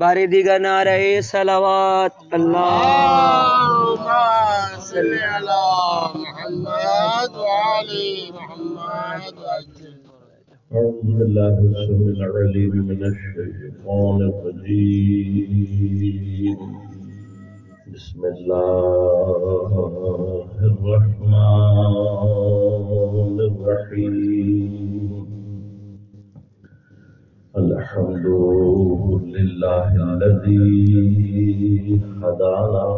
باری دیگر نعرہ صلوات اللهم صل على محمد وعلى محمد أعوذ بالله السميع العليم من الشيطان الرجيم بسم الله الرحمن الرحيم الحمد لله الذي هدانا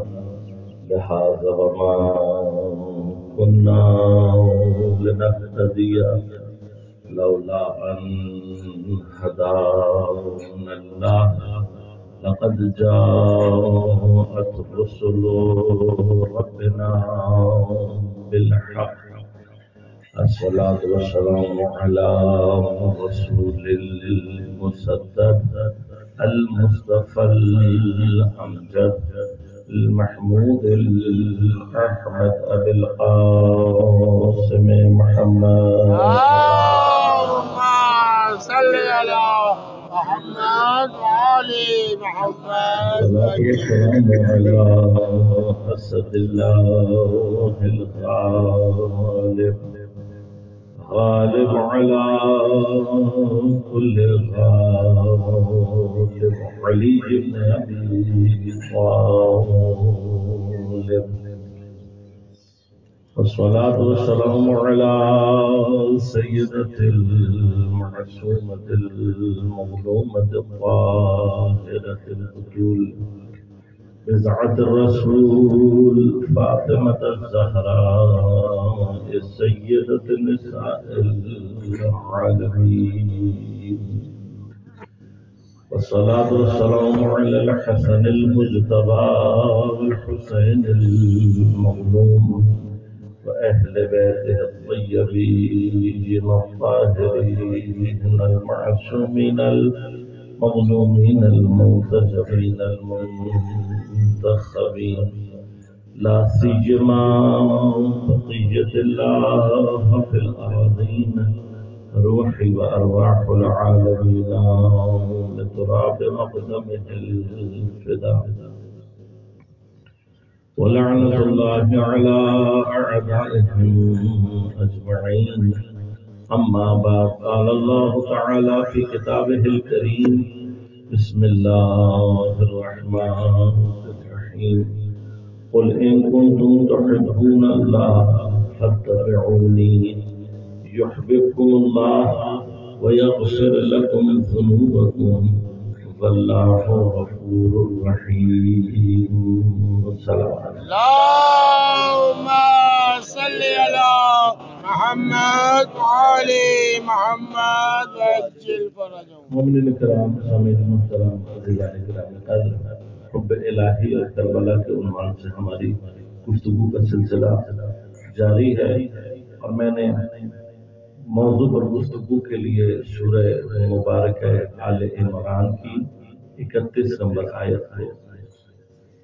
لهذا وما كنا لنهتدي لولا أن هدانا الله لقد جاءت رسل ربنا بالحق الصلاة والسلام على رسول المسدد المصطفى الأمجد المحمود الأحمد أبي القاسم محمد اللهم صل على محمد وعلى محمد والسلام على أسد الله الغالب غالب على كل غالب علي بن أبي طالب والصلاة والسلام على سيدة المعصومة المظلومة الطاهرة البتول بضعة الرسول فاطمة الزهراء السيدة نساء العالمين والصلاة والسلام على الحسن المجتبى والحسين المظلوم وأهل بيته الطيبين الطاهرين المعصومين المظلومين المنتجبين المنتخبين لا سيما بقية الله في الأرضين روحي وأرواح العالمين لتراب مقدمه الفداء ولعنة الله على أعدائهم أجمعين أما بعد قال الله تعالى في كتابه الكريم بسم الله الرحمن الرحيم قل إن كنتم تحبون الله فاتبعوني يحببكم الله ويغفر لكم ذنوبكم والله غفور رحيم السلام عليكم اللهم صل على محمد وعلى محمد وعجل فرجهم مومنین کرام سامعین محترم عزیزان کرام قدر حب الہی اور کربلا کے عنوان سے ہماری گفتگو کا سلسلہ جاری ہے اور میں نے موضوع پر گفتگو کے لیے سورہ مبارک آل عمران کی 31 نمبر آیت کو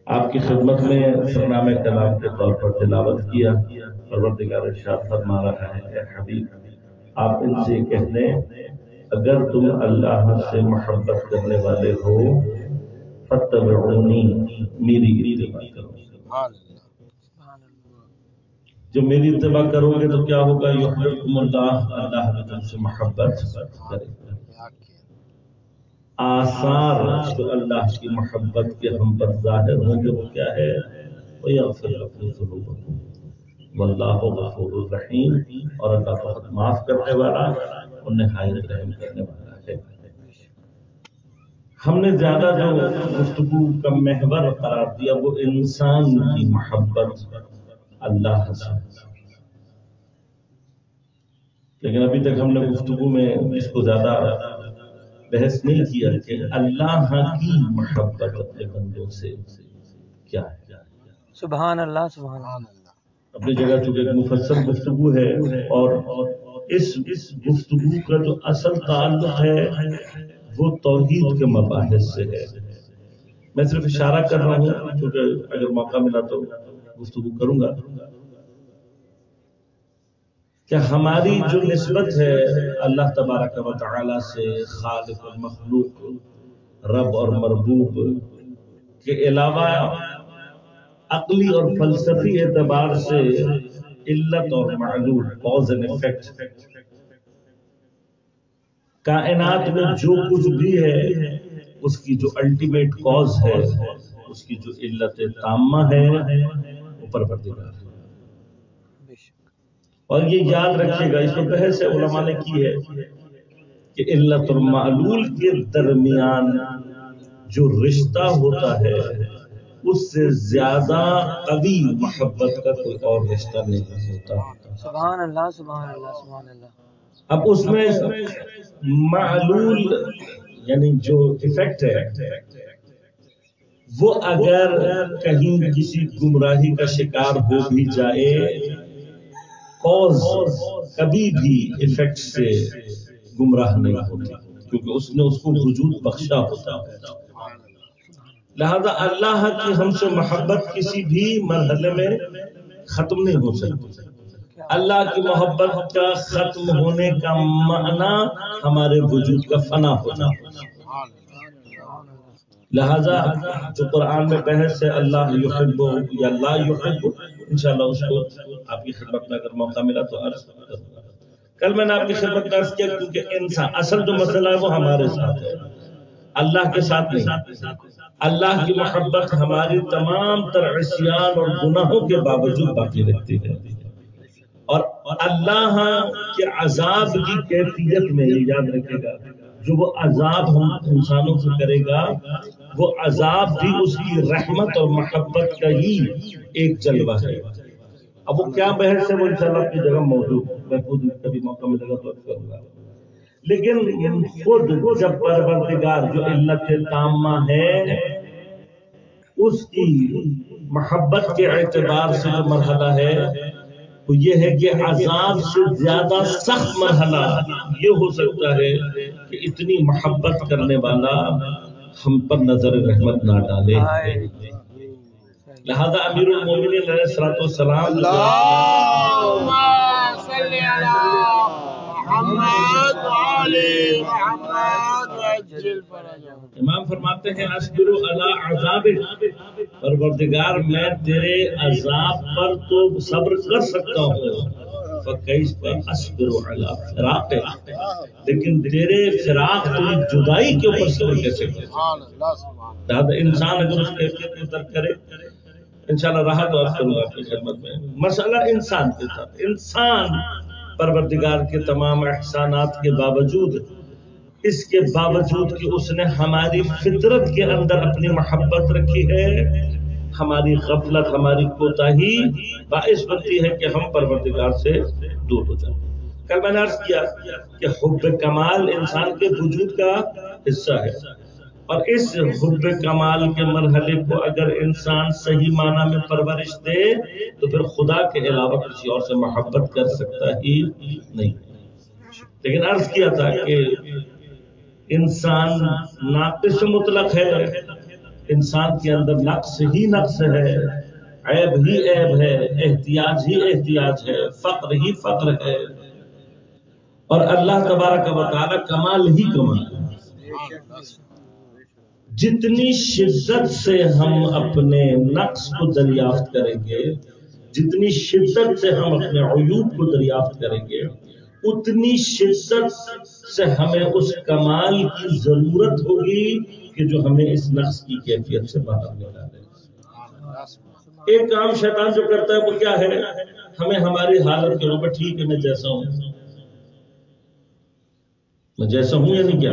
آپ کی خدمت میں سرنامہ کلام کے طور پر تلاوت کیا۔ پروردگار ارشاد فرما رہا ہے اے حبیب آپ ان سے کہہ دیں اگر تم اللہ سے محبت کرنے والے ہو فاتبعونی میری اتباع کرو۔ جو میری اتباع کرو گے تو کیا ہوگا؟ یحببکم اللہ، اللہ بھی تم سے محبت کرے گا۔ آثار جو اللہ کی محبت کے ہم پر ظاہر ہوں گے وہ کیا ہے؟ وَيَغْفِرْ لَكُمْ ذُنُوبَكُمْ وَاللَّهُ غَفُورٌ رَحِيمٌ، اور اللہ بہت معاف کرنے والا اور نہایت رحم کرنے والا ہے۔ ہم نے زیادہ جو گفتگو کا محور قرار دیا وہ انسان کی محبت اللہ سے، لیکن ابھی تک ہم نے گفتگو میں اس کو زیادہ بحث نہیں کیا کہ اللہ کی محبت اپنے بندوں سے کیا ہے۔ سبحان اللہ سبحان اللہ۔ اپنی جگہ چونکہ ایک مفصل گفتگو ہے اور اس گفتگو کا جو اصل تعلق ہے وہ توحید کے مباحث سے ہے۔ میں صرف اشارہ کر رہا ہوں کیونکہ اگر موقع ملا تو گفتگو کروں گا۔ کہ ہماری جو نسبت ہے اللہ تبارک و تعالی سے، خالق اور مخلوق، رب اور مربوب کے علاوہ عقلی اور فلسفی اعتبار سے علت اور معلول، کاز اینڈ افیکٹ، کائنات میں جو کچھ بھی ہے اس کی جو الٹیمیٹ کاز ہے، اس کی جو علت تامہ ہے، وہ پروردگار ہے۔ اور یہ یاد رکھیے گا، اس کو بحث علماء نے کی ہے کہ علت اور معلول کے درمیان جو رشتہ ہوتا ہے اس سے زیادہ قوی محبت کا کوئی اور رشتہ نہیں ہوتا۔ سبحان اللہ سبحان اللہ سبحان اللہ۔ اب اس میں معلول یعنی جو ایفیکٹ ہے وہ اگر کہیں کسی گمراہی کا شکار ہو بھی جائے، کاز کبھی بھی ایفیکٹ سے گمراہ نہیں ہوتی، کیونکہ اس نے اس کو وجود بخشا ہوتا ہے۔ لہذا اللہ کی ہم سے محبت کسی بھی مرحلے میں ختم نہیں ہو سکتی۔ اللہ کی محبت کا ختم ہونے کا معنی ہمارے وجود کا فنا ہونا۔ لہذا جو قرآن میں بحث ہے اللہ یحب یا لا یحب، انشاءاللہ اس کو آپ کی خدمت میں اگر موقع ملا تو عرض کروں گا۔ کل میں نے آپ کی خدمت میں عرض کیا کیونکہ انسان اصل جو مسئلہ ہے وہ ہمارے ساتھ ہے، اللہ کے ساتھ نہیں۔ اللہ کی محبت ہماری تمام تر عصیان اور گناہوں کے باوجود باقی رہتی ہے، اور اللہ کے عذاب کی کیفیت میں یہ یاد رکھے گا، جو وہ عذاب ہم انسانوں سے کرے گا وہ عذاب بھی اس کی رحمت اور محبت کا ہی ایک جلوہ ہے۔ اب وہ کیا بحث ہے وہ انشاءاللہ اپنی جگہ موجود، میں خود کبھی موقع ملے گا تو عرض کروں گا۔ لیکن خود جب پروردگار جو علت تامہ ہے اس کی محبت کے اعتبار سے جو مرحلہ ہے وہ یہ ہے کہ عذاب سے زیادہ سخت مرحلہ یہ ہو سکتا ہے کہ اتنی محبت کرنے والا ہم پر نظر رحمت نہ ڈالے۔ لہذا امیر المومنین علیہ الصلوۃ والسلام اللہم صلی علی محمد وعلی محمد وعجل فرجہم۔ امام فرماتے ہیں اصبر علی عذابک، پروردگار میں تیرے عذاب پر تو صبر کر سکتا ہوں، فکیف اصبر علی فراقک، لیکن تیرے فراق تیری جدائی کے اوپر صبر کیسے کرے؟ لہذا انسان اگر اس کیفیت کو درک کرے انشاءاللہ رہا تو عرض کروں گا آپ کی خدمت میں۔ مسئلہ انسان کے ساتھ، انسان پروردگار کے تمام احسانات کے باوجود، اس کے باوجود کہ اس نے ہماری فطرت کے اندر اپنی محبت رکھی ہے، ہماری غفلت، ہماری کوتاہی باعث بنتی ہے کہ ہم پروردگار سے دور ہو جائیں۔ کل میں نے عرض کیا کہ حب کمال انسان کے وجود کا حصہ ہے، اور اس حب کمال کے مرحلے کو اگر انسان صحیح معنی میں پرورش دے تو پھر خدا کے علاوہ کسی اور سے محبت کر سکتا ہی نہیں۔ لیکن عرض کیا تھا کہ انسان ناقص مطلق ہے، انسان کے اندر نقص ہی نقص ہے، عیب ہی عیب ہے، احتیاج ہی احتیاج ہے، فقر ہی فقر ہے، اور اللہ تبارک و تعالی کمال ہی کمال ہے۔ جتنی شدت سے ہم اپنے نقص کو دریافت کریں گے، جتنی شدت سے ہم اپنے عیوب کو دریافت کریں گے، اتنی شدت سے ہمیں اس کمال کی ضرورت ہوگی کہ جو ہمیں اس نقص کی کیفیت سے باہر نکالے۔ ایک کام شیطان جو کرتا ہے وہ کیا ہے؟ ہمیں ہماری حالت کے اوپر، ٹھیک ہے میں جیسا ہوں، میں جیسا ہوں یعنی کیا،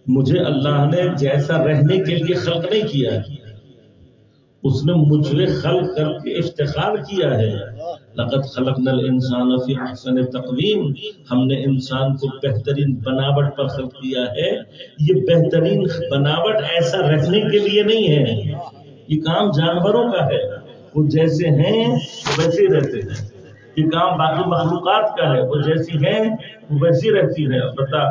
مجھے اللہ نے جیسا رہنے کے لیے خلق نہیں کیا ہے، اس نے مجھے خلق کر کے افتخار کیا ہے۔ لقد خلقنا الانسان فی احسن تقویم، ہم نے انسان کو بہترین بناوٹ پر خلق کیا ہے۔ یہ بہترین بناوٹ ایسا رہنے کے لیے نہیں ہے، یہ کام جانوروں کا ہے، وہ جیسے ہیں ویسے ہی رہتے ہیں۔ یہ کام باقی مخلوقات کا ہے، وہ جیسی ہیں وہ ویسی رہتی ہے۔ البتہ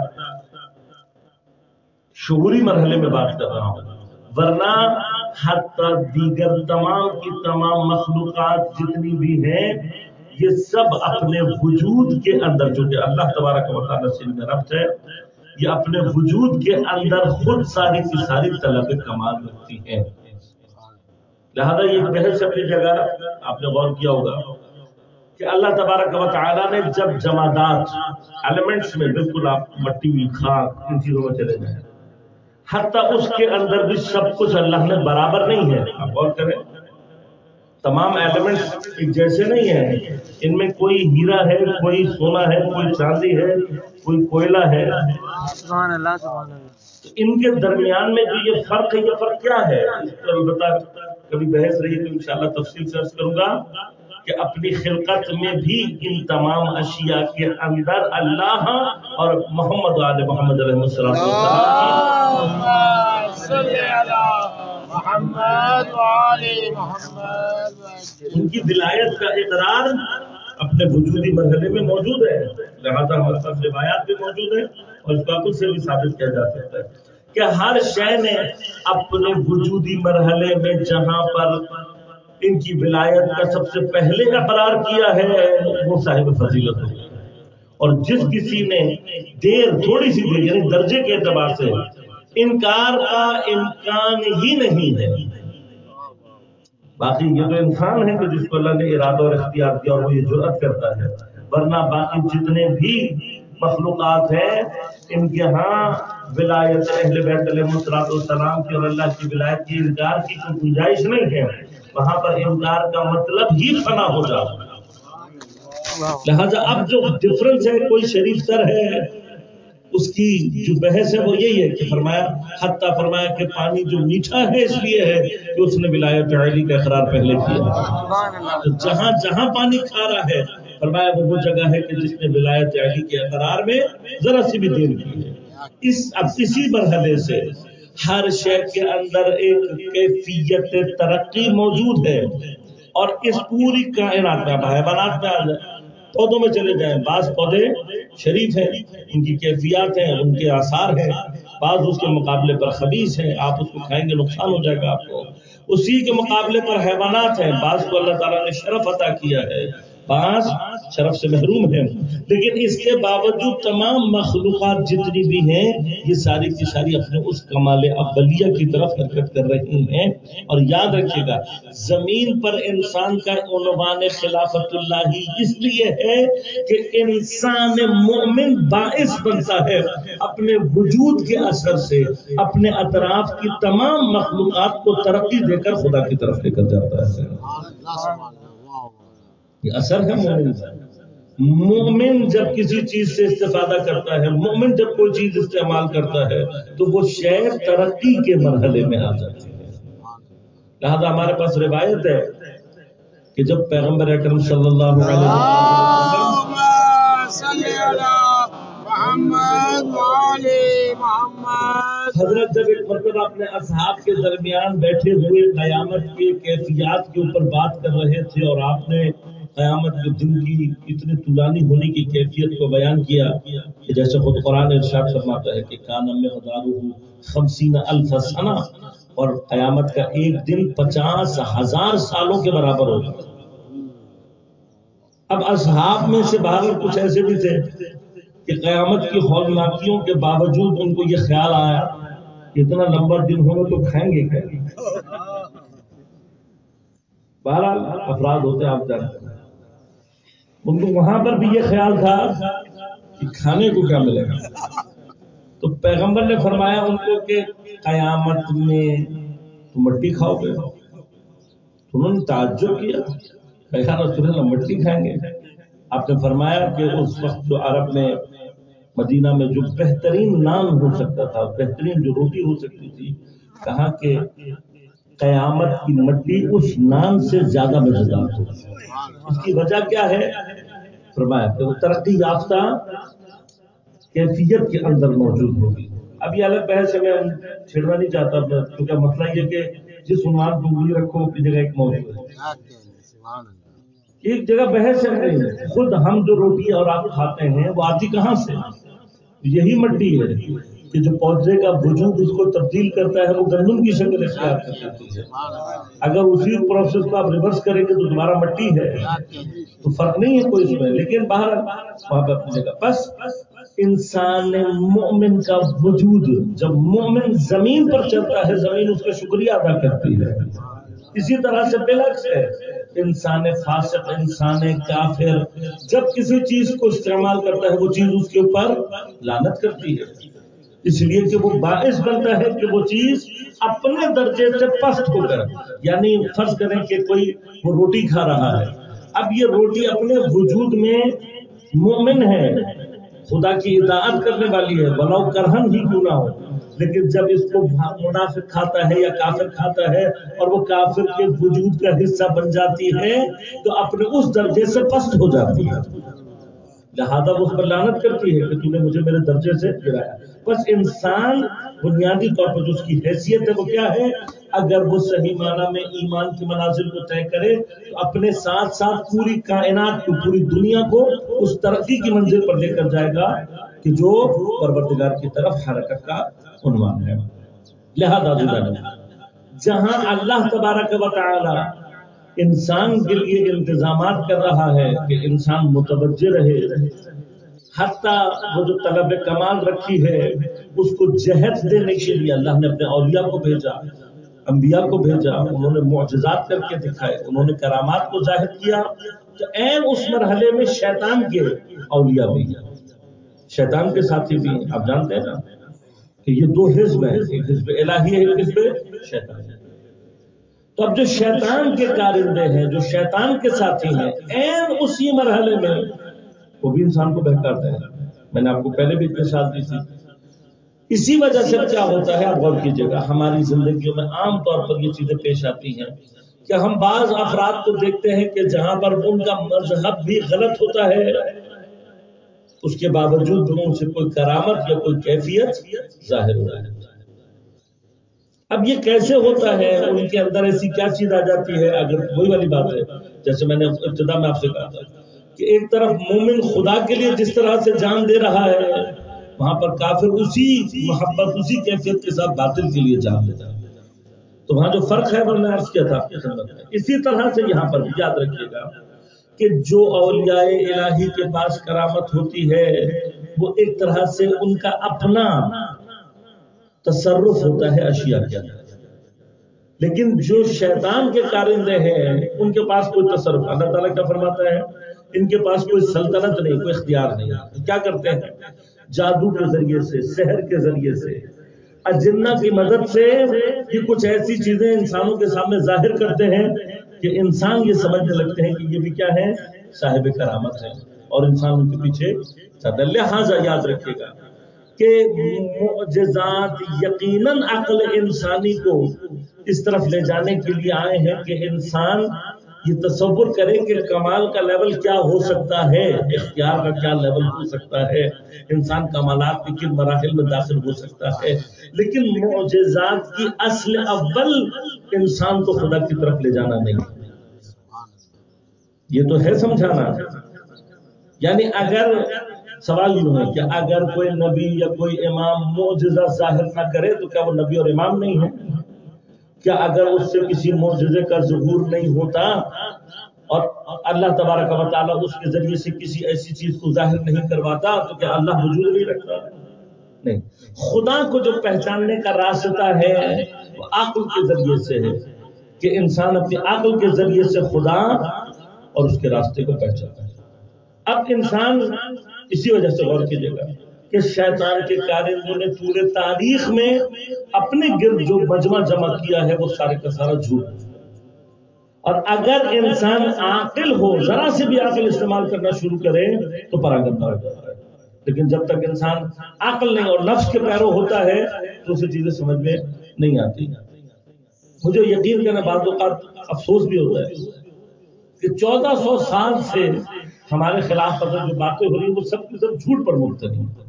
شعوری مرحلے میں بات کر رہا ہوں، ورنہ حتی دیگر تمام کی تمام مخلوقات جتنی بھی ہیں یہ سب اپنے وجود کے اندر، جو کہ اللہ تبارک و تعالیٰ سے میں ربط ہے، یہ اپنے وجود کے اندر خود ساری کی ساری طلب کمال رکھتی ہیں. لہذا یہ بحث اپنی جگہ آپ نے غور کیا ہوگا کہ اللہ تبارک و تعالیٰ نے جب جمادات ایلیمنٹس میں، بالکل آپ مٹی، خاک، ان چیزوں میں چلے جائیں، حتیٰ اس کے اندر بھی سب کچھ اللہ نے برابر نہیں ہے. آپ غور کریں، تمام ایلیمنٹس ایک جیسے نہیں ہیں. ان میں کوئی ہیرا ہے، کوئی سونا ہے، کوئی چاندی ہے، کوئی کوئلہ ہے. سبحان اللہ سبحان اللہ. تو ان کے درمیان میں جو یہ فرق ہے، یہ فرق کیا ہے؟ اس پر البتہ کبھی بحث رہی تو انشاءاللہ تفصیل سے عرض کروں گا کہ اپنی خلقت میں بھی ان تمام اشیاء کے اندر اللہ اور محمد آل محمد علیہ السلام ان کی ولایت کا اقرار اپنے وجودی مرحلے میں موجود ہے. لہذا ہمارے پاس روایات بھی موجود ہیں اور اس بات سے بھی ثابت کیا جا سکتا ہے کہ ہر شے نے اپنے وجودی مرحلے میں جہاں پر ان کی ولایت کا سب سے پہلے اقرار کیا ہے وہ صاحب فضیلت ہو. اور جس کسی نے دیر، تھوڑی سی دیر، یعنی درجے کے اعتبار سے انکار کا امکان ہی نہیں ہے. باقی یہ تو انسان ہے کہ جس کو اللہ نے ارادہ اور اختیار کیا اور وہ یہ جرأت کرتا ہے، ورنہ باقی جتنے بھی مخلوقات ہیں ان کے ہاں ولایت اہل بیت علیہ السلام کی اور اللہ کی ولایت کی انکار کی کوئی گنجائش نہیں ہے. وہاں پر انکار کا مطلب ہی فنا ہو جاتا. لہذا اب جو ڈفرنس ہے، کوئی شریف تر ہے، اس کی جو بحث ہے وہ یہی ہے کہ فرمایا، حتیٰ فرمایا کہ پانی جو میٹھا ہے اس لیے ہے کہ اس نے ولایت علی کا اقرار پہلے کیا. تو جہاں جہاں پانی کھارا ہے، فرمایا وہ جگہ ہے کہ جس نے ولایت علی کے اقرار میں ذرا سی بھی دیر کی ہے. اب اسی مرحلے سے ہر شے کے اندر ایک کیفیت ترقی موجود ہے. اور اس پوری کائنات میں، حیوانات میں آ جائے، پودوں میں چلے جائیں، بعض پودے شریف ہیں، ان کی کیفیات ہیں، ان کے آثار ہیں، بعض اس کے مقابلے پر خبیث ہیں، آپ اس کو کھائیں گے نقصان ہو جائے گا آپ کو. اسی کے مقابلے پر حیوانات ہیں، بعض کو اللہ تعالیٰ نے شرف عطا کیا ہے، بعض شرف سے محروم ہیں. لیکن اس کے باوجود تمام مخلوقات جتنی بھی ہیں یہ ساری کی ساری اپنے اس کمال اولیہ کی طرف حرکت کر رہی ہیں. اور یاد رکھیے گا، زمین پر انسان کا عنوان خلافت اللہ اس لیے ہے کہ انسان مومن باعث بنتا ہے اپنے وجود کے اثر سے اپنے اطراف کی تمام مخلوقات کو ترقی دے کر خدا کی طرف لے کر جاتا ہے. یہ اثر ہے مومن کا. مومن جب کسی چیز سے استفادہ کرتا ہے، مومن جب کوئی چیز استعمال کرتا ہے تو وہ شے ترقی کے مرحلے میں آ جاتی ہے. لہذا ہمارے پاس روایت ہے کہ جب پیغمبر اکرم صلی اللہ علیہ حضرت جب ایک مرتبہ اپنے اصحاب کے درمیان بیٹھے ہوئے قیامت کے کیفیات کے اوپر بات کر رہے تھے اور آپ نے قیامت کے دن کی اتنے طولانی ہونے کی کیفیت کو بیان کیا کہ جیسے خود قرآن ارشاد فرماتا ہے کہ کان مقدارہ 50,000 سنہ، اور قیامت کا ایک دن 50,000 سالوں کے برابر ہوگا. اب اصحاب میں سے باہر کچھ ایسے بھی تھے کہ قیامت کی ہولناکیوں کے باوجود ان کو یہ خیال آیا کہ اتنا لمبا دن ہوگا تو کھائیں گے کیا. بہرحال افراد ہوتے ہیں، آپ جانتے ہیں. ان کو وہاں پر بھی یہ خیال تھا کہ کھانے کو کیا ملے گا. تو پیغمبر نے فرمایا ان کو کہ قیامت میں تم مٹی کھاؤ گے. انہوں نے تعجب کیا، کہا رسول اللہ مٹی کھائیں گے؟ آپ نے فرمایا کہ اس وقت جو عرب میں مدینہ میں جو بہترین نان ہو سکتا تھا، بہترین جو روٹی ہو سکتی تھی، کہا کہ قیامت کی مٹی اس نان سے زیادہ مزیدار ہوگی. اس کی وجہ کیا ہے؟ فرمایا کہ وہ ترقی یافتہ کیفیت کے اندر موجود ہوگی. اب یہ الگ بحث ہے، میں چھیڑنا نہیں چاہتا، کیونکہ مسئلہ یہ کہ جس عنوان کو انگلی رکھو اپنی جگہ ایک موضوع ہے، ایک جگہ بحث ہے. خود ہم جو روٹی اور آپ کھاتے ہیں وہ آتی کہاں سے؟ یہی مٹی ہے. کہ جو پودے کا وجود اس کو تبدیل کرتا ہے وہ گندم کی شکل اختیار کر لیتی ہے. اگر اسی پروسیس کو آپ ریورس کریں گے تو دوبارہ مٹی ہے، تو فرق نہیں ہے کوئی اس میں. لیکن باہر وہاں پر اپنی جگہ. بس انسان مومن کا وجود جب مومن زمین پر چلتا ہے زمین اس کا شکریہ ادا کرتی ہے. اسی طرح سے بالعکس ہے، انسان فاسق، انسان کافر جب کسی چیز کو استعمال کرتا ہے وہ چیز اس کے اوپر لعنت کرتی ہے، اس لیے کہ وہ باعث بنتا ہے کہ وہ چیز اپنے درجے سے پست ہو کر، یعنی فرض کریں کہ کوئی وہ روٹی کھا رہا ہے، اب یہ روٹی اپنے وجود میں مومن ہے، خدا کی اطاعت کرنے والی ہے، ولو کرہن ہی کیوں نہ ہو، لیکن جب اس کو منافق کھاتا ہے یا کافر کھاتا ہے اور وہ کافر کے وجود کا حصہ بن جاتی ہے تو اپنے اس درجے سے پست ہو جاتی ہے، لہذا وہ اس پر لعنت کرتی ہے کہ تو نے مجھے میرے درجے سے گرایا. بس انسان بنیادی طور پر جو اس کی حیثیت ہے وہ کیا ہے؟ اگر وہ صحیح معنی میں ایمان کی منازل کو طے کرے تو اپنے ساتھ ساتھ پوری کائنات کو، پوری دنیا کو اس ترقی کی منزل پر لے کر جائے گا کہ جو پروردگار کی طرف حرکت کا عنوان ہے. لہذا جہاں اللہ تبارک و تعالی انسان کے لیے انتظامات کر رہا ہے کہ انسان متوجہ رہے، حتیٰ وہ جو طلب کمال رکھی ہے اس کو جہت دینے کے لیے اللہ نے اپنے اولیاء کو بھیجا، انبیاء کو بھیجا، انہوں نے معجزات کر کے دکھائے، انہوں نے کرامات کو ظاہر کیا. تو عین اس مرحلے میں شیطان کے اولیاء بھی ہیں، شیطان کے ساتھی بھی ہیں. آپ جانتے ہیں نا کہ یہ دو حزب ہیں، ایک حزب الہی ہے، ایک حزب شیطان ہے. تو اب جو شیطان کے کارندے ہیں، جو شیطان کے ساتھی ہیں، عین اسی مرحلے میں وہ بھی انسان کو بہکاتے ہیں. میں نے آپ کو پہلے بھی مثال دی تھی. اسی وجہ سے کیا ہوتا ہے، آپ غور کیجیے گا، ہماری زندگیوں میں عام طور پر یہ چیزیں پیش آتی ہیں کہ ہم بعض افراد کو دیکھتے ہیں کہ جہاں پر ان کا مذہب بھی غلط ہوتا ہے اس کے باوجود ان سے کوئی کرامت یا کوئی کیفیت ظاہر ہو رہا ہے. اب یہ کیسے ہوتا ہے؟ ان کے اندر ایسی کیا چیز آ جاتی ہے؟ اگر وہی والی بات ہے جیسے میں نے ابتدا میں آپ سے کہا تھا کہ ایک طرف مومن خدا کے لیے جس طرح سے جان دے رہا ہے وہاں پر کافر اسی محبت، اسی کیفیت کے ساتھ باطل کے لیے جان دیتا ہے. تو وہاں جو فرق ہے وہ میں عرض کیا تھا آپ کے خدمت میں. اسی طرح سے یہاں پر بھی یاد رکھیے گا کہ جو اولیاء الہی کے پاس کرامت ہوتی ہے وہ ایک طرح سے ان کا اپنا تصرف ہوتا ہے اشیاء کے اندر، لیکن جو شیطان کے کارندے ہیں ان کے پاس کوئی تصرف. اللہ تعالیٰ کیا فرماتا ہے؟ ان کے پاس کوئی سلطنت نہیں، کوئی اختیار نہیں. کیا کرتے ہیں؟ جادو کے ذریعے سے، سحر کے ذریعے سے، اجنہ کی مدد سے یہ کچھ ایسی چیزیں انسانوں کے سامنے ظاہر کرتے ہیں کہ انسان یہ سمجھنے لگتے ہیں کہ یہ بھی کیا ہے؟ صاحب کرامت ہے، اور انسان ان کے پیچھے چلتا ہے. لہٰذا یاد رکھیے گا کہ معجزات یقیناً عقل انسانی کو اس طرف لے جانے کے لیے آئے ہیں کہ انسان یہ تصور کرے کہ کمال کا لیول کیا ہو سکتا ہے، اختیار کا کیا لیول ہو سکتا ہے، انسان کمالات کے کن مراحل میں داخل ہو سکتا ہے. لیکن معجزات کی اصل اول انسان کو خدا کی طرف لے جانا نہیں، یہ تو ہے سمجھانا. یعنی اگر سوال یوں ہے کہ اگر کوئی نبی یا کوئی امام معجزہ ظاہر نہ کرے تو کیا وہ نبی اور امام نہیں ہے؟ کیا اگر اس سے کسی معجزے کا ظہور نہیں ہوتا اور اللہ تبارک و تعالیٰ اس کے ذریعے سے کسی ایسی چیز کو ظاہر نہیں کرواتا تو کیا اللہ وجود نہیں رکھتا؟ نہیں. خدا کو جو پہچاننے کا راستہ ہے وہ عقل کے ذریعے سے ہے کہ انسان اپنی عقل کے ذریعے سے خدا اور اس کے راستے کو پہچانتا ہے. اب انسان اسی وجہ سے غور کیجیے گا کہ شیطان کے کارندوں نے پورے تاریخ میں اپنے گرد جو مجمع جمع کیا ہے وہ سارے کا سارا جھوٹ ہے. اور اگر انسان عاقل ہو، ذرا سے بھی عقل استعمال کرنا شروع کرے تو پراگندہ ہو جاتا ہے. لیکن جب تک انسان عقل نہیں اور نفس کے پیرو ہوتا ہے تو اسے چیزیں سمجھ میں نہیں آتی. مجھے یقین کرنا بعض اوقات افسوس بھی ہوتا ہے کہ 1400 سال سے ہمارے خلاف جو باتیں ہو رہی ہیں وہ سب کی سب جھوٹ پر مبتنی ہیں،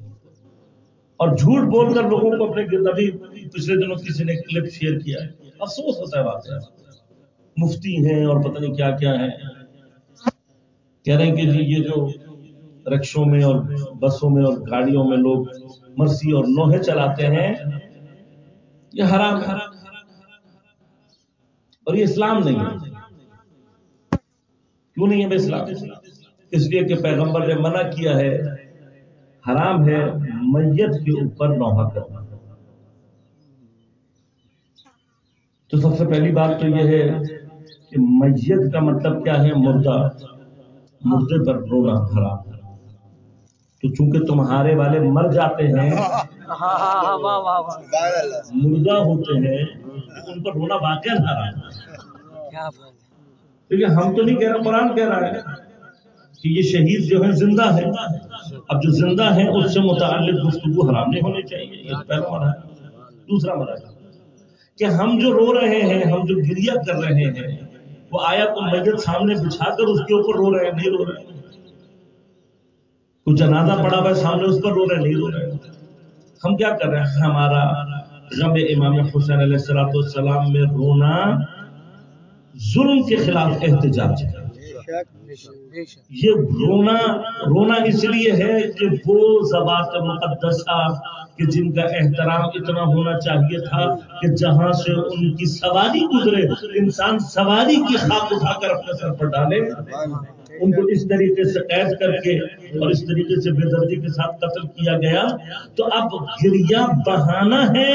اور جھوٹ بول کر لوگوں کو اپنے گرد. ابھی پچھلے دنوں کسی نے کلپ شیئر کیا ہے، افسوس ہوتا ہے بات ہے. مفتی ہیں اور پتہ نہیں کیا کیا ہیں، کہہ رہے ہیں کہ جی یہ جو رکشوں میں اور بسوں میں اور گاڑیوں میں لوگ مرسی اور نوحے چلاتے ہیں، یہ حرام ہے اور یہ اسلام نہیں ہے۔ کیوں نہیں ہے اسلام؟ اس لیے کہ پیغمبر نے منع کیا ہے، حرام ہے میت کے اوپر نوحہ کرنا۔ تو سب سے پہلی بات تو یہ ہے کہ میت کا مطلب کیا ہے؟ مردہ، مردے پر رونا حرام ہے۔ تو چونکہ تمہارے والے مر جاتے ہیں، مردہ ہوتے ہیں، ان پر رونا واقعا حرام ہے۔ کیونکہ ہم تو نہیں کہہ رہے، قرآن کہہ رہا ہے کہ یہ شہید جو ہیں زندہ ہیں، اب جو زندہ ہیں اس سے متعلق گفتگو حرام نہیں ہونی چاہیے، یہ پہلا مرحلہ ہے۔ دوسرا مرحلہ کہ ہم جو رو رہے ہیں، ہم جو گریہ کر رہے ہیں، وہ آیا تو میت سامنے بچھا کر اس کے اوپر رو رہے ہیں؟ نہیں رو رہے ہیں۔ کچھ جنازہ پڑا ہوا ہے سامنے، اس پر رو رہے ہیں؟ نہیں رو رہے ہیں۔ ہم کیا کر رہے ہیں؟ ہمارا غم امام حسین علیہ السلام میں رونا ظلم کے خلاف احتجاج ہے۔ یہ رونا اس لیے ہے کہ وہ ذوات مقدسہ کہ جن کا احترام اتنا ہونا چاہیے تھا کہ جہاں سے ان کی سواری گزرے انسان سواری کی خاک اٹھا کر اپنے سر پر ڈالے، ان کو اس طریقے سے قید کر کے اور اس طریقے سے بے دردی کے ساتھ قتل کیا گیا۔ تو اب گریہ بہانہ ہے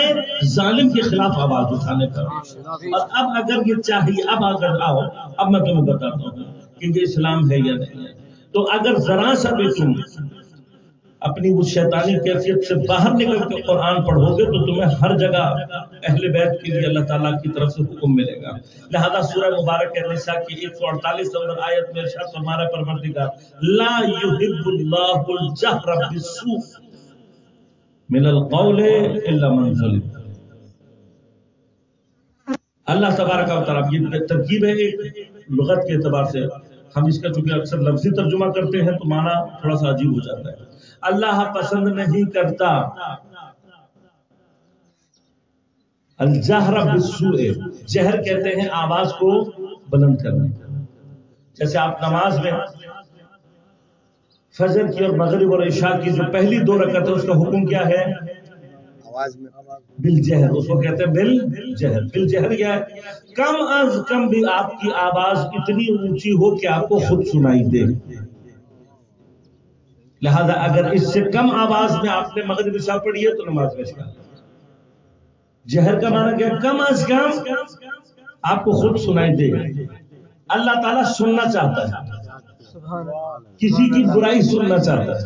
ظالم کے خلاف آواز اٹھانے کا۔ اور اب اگر یہ چاہیے، اب اگر آؤ، اب میں تمہیں بتاتا ہوں کہ یہ اسلام ہے یا نہیں ہے۔ تو اگر ذرا سا بھی تم اپنی اس شیطانی کیفیت سے باہر نکل کے قرآن پڑھو گے تو تمہیں ہر جگہ اہل بیت کے لیے اللہ تعالیٰ کی طرف سے حکم ملے گا۔ لہذا سورہ مبارک نساء کی 148 نمبر آیت میں ارشاد فرمایا پروردگار لا يحب اللہ الجہر بالسوء من القول الا من ظلم۔ اللہ تبارک و تعالیٰ، یہ ترکیب ہے ایک لغت کے اعتبار سے، ہم اس کا چونکہ اکثر لفظی ترجمہ کرتے ہیں تو معنی تھوڑا سا عجیب ہو جاتا ہے۔ اللہ پسند نہیں کرتا الجہر بالسوء، جہر کہتے ہیں آواز کو بلند کرنے۔ جیسے آپ نماز میں فجر کی اور مغرب اور عشاء کی جو پہلی 2 رکعت ہے اس کا حکم کیا ہے؟ بالجہر، اس کو کہتے ہیں بالجہر۔ بالجہر کیا ہے؟ کم از کم بھی آپ کی آواز اتنی اونچی ہو کہ آپ کو خود سنائی دے۔ لہذا اگر اس سے کم آواز میں آپ نے مغرب عشاء پڑھی ہے تو نماز میں شامل۔ جہر کا معنی کیا؟ کم از کم آپ کو خود سنائی دے۔ اللہ تعالیٰ سننا چاہتا ہے، کسی کی برائی سننا چاہتا ہے۔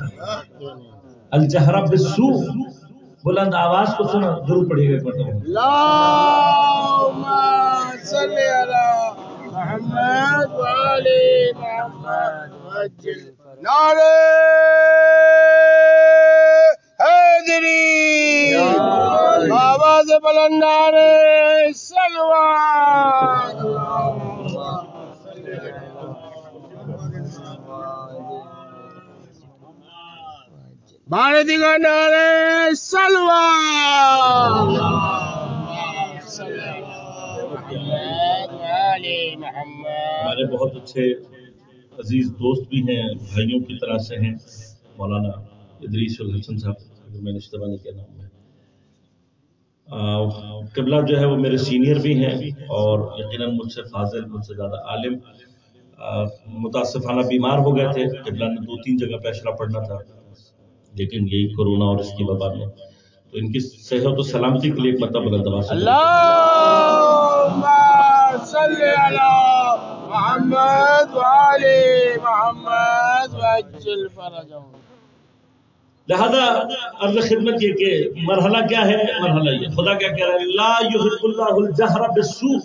الجہر بالسوء، بلند آواز کو سنا۔ ضرور پڑھیے گا۔ اللهم صل على محمد وآل محمد وعجل نعرہ حیدری، آواز بلند نعرہ صلوات۔ بھارتی کا نعرہ صلوات۔ ہمارے بہت اچھے عزیز دوست بھی ہیں، بھائیوں کی طرح سے ہیں، مولانا ادریس الحسن صاحب، اگر میں نے اشتباہ نہیں کیا نام ہے۔ قبلہ جو ہے وہ میرے سینئر بھی ہیں اور یقیناً مجھ سے فاضل، مجھ سے زیادہ عالم۔ متاسفانہ بیمار ہو گئے تھے، قبلہ نے 2-3 جگہ پیشرا پڑھنا تھا، لیکن یہی کورونا اور اس کی وبا میں تو ان کی صحت و سلامتی کے لیے ایک مرتبہ بلند آواز سے اللهم صل على محمد وآل محمد وعجل فرجهم۔ لہذا عرض خدمت یہ کہ مرحلہ کیا ہے؟ مرحلہ یہ خدا کیا کہہ رہا ہے؟ لا يحب اللہ الجہر بالسوء،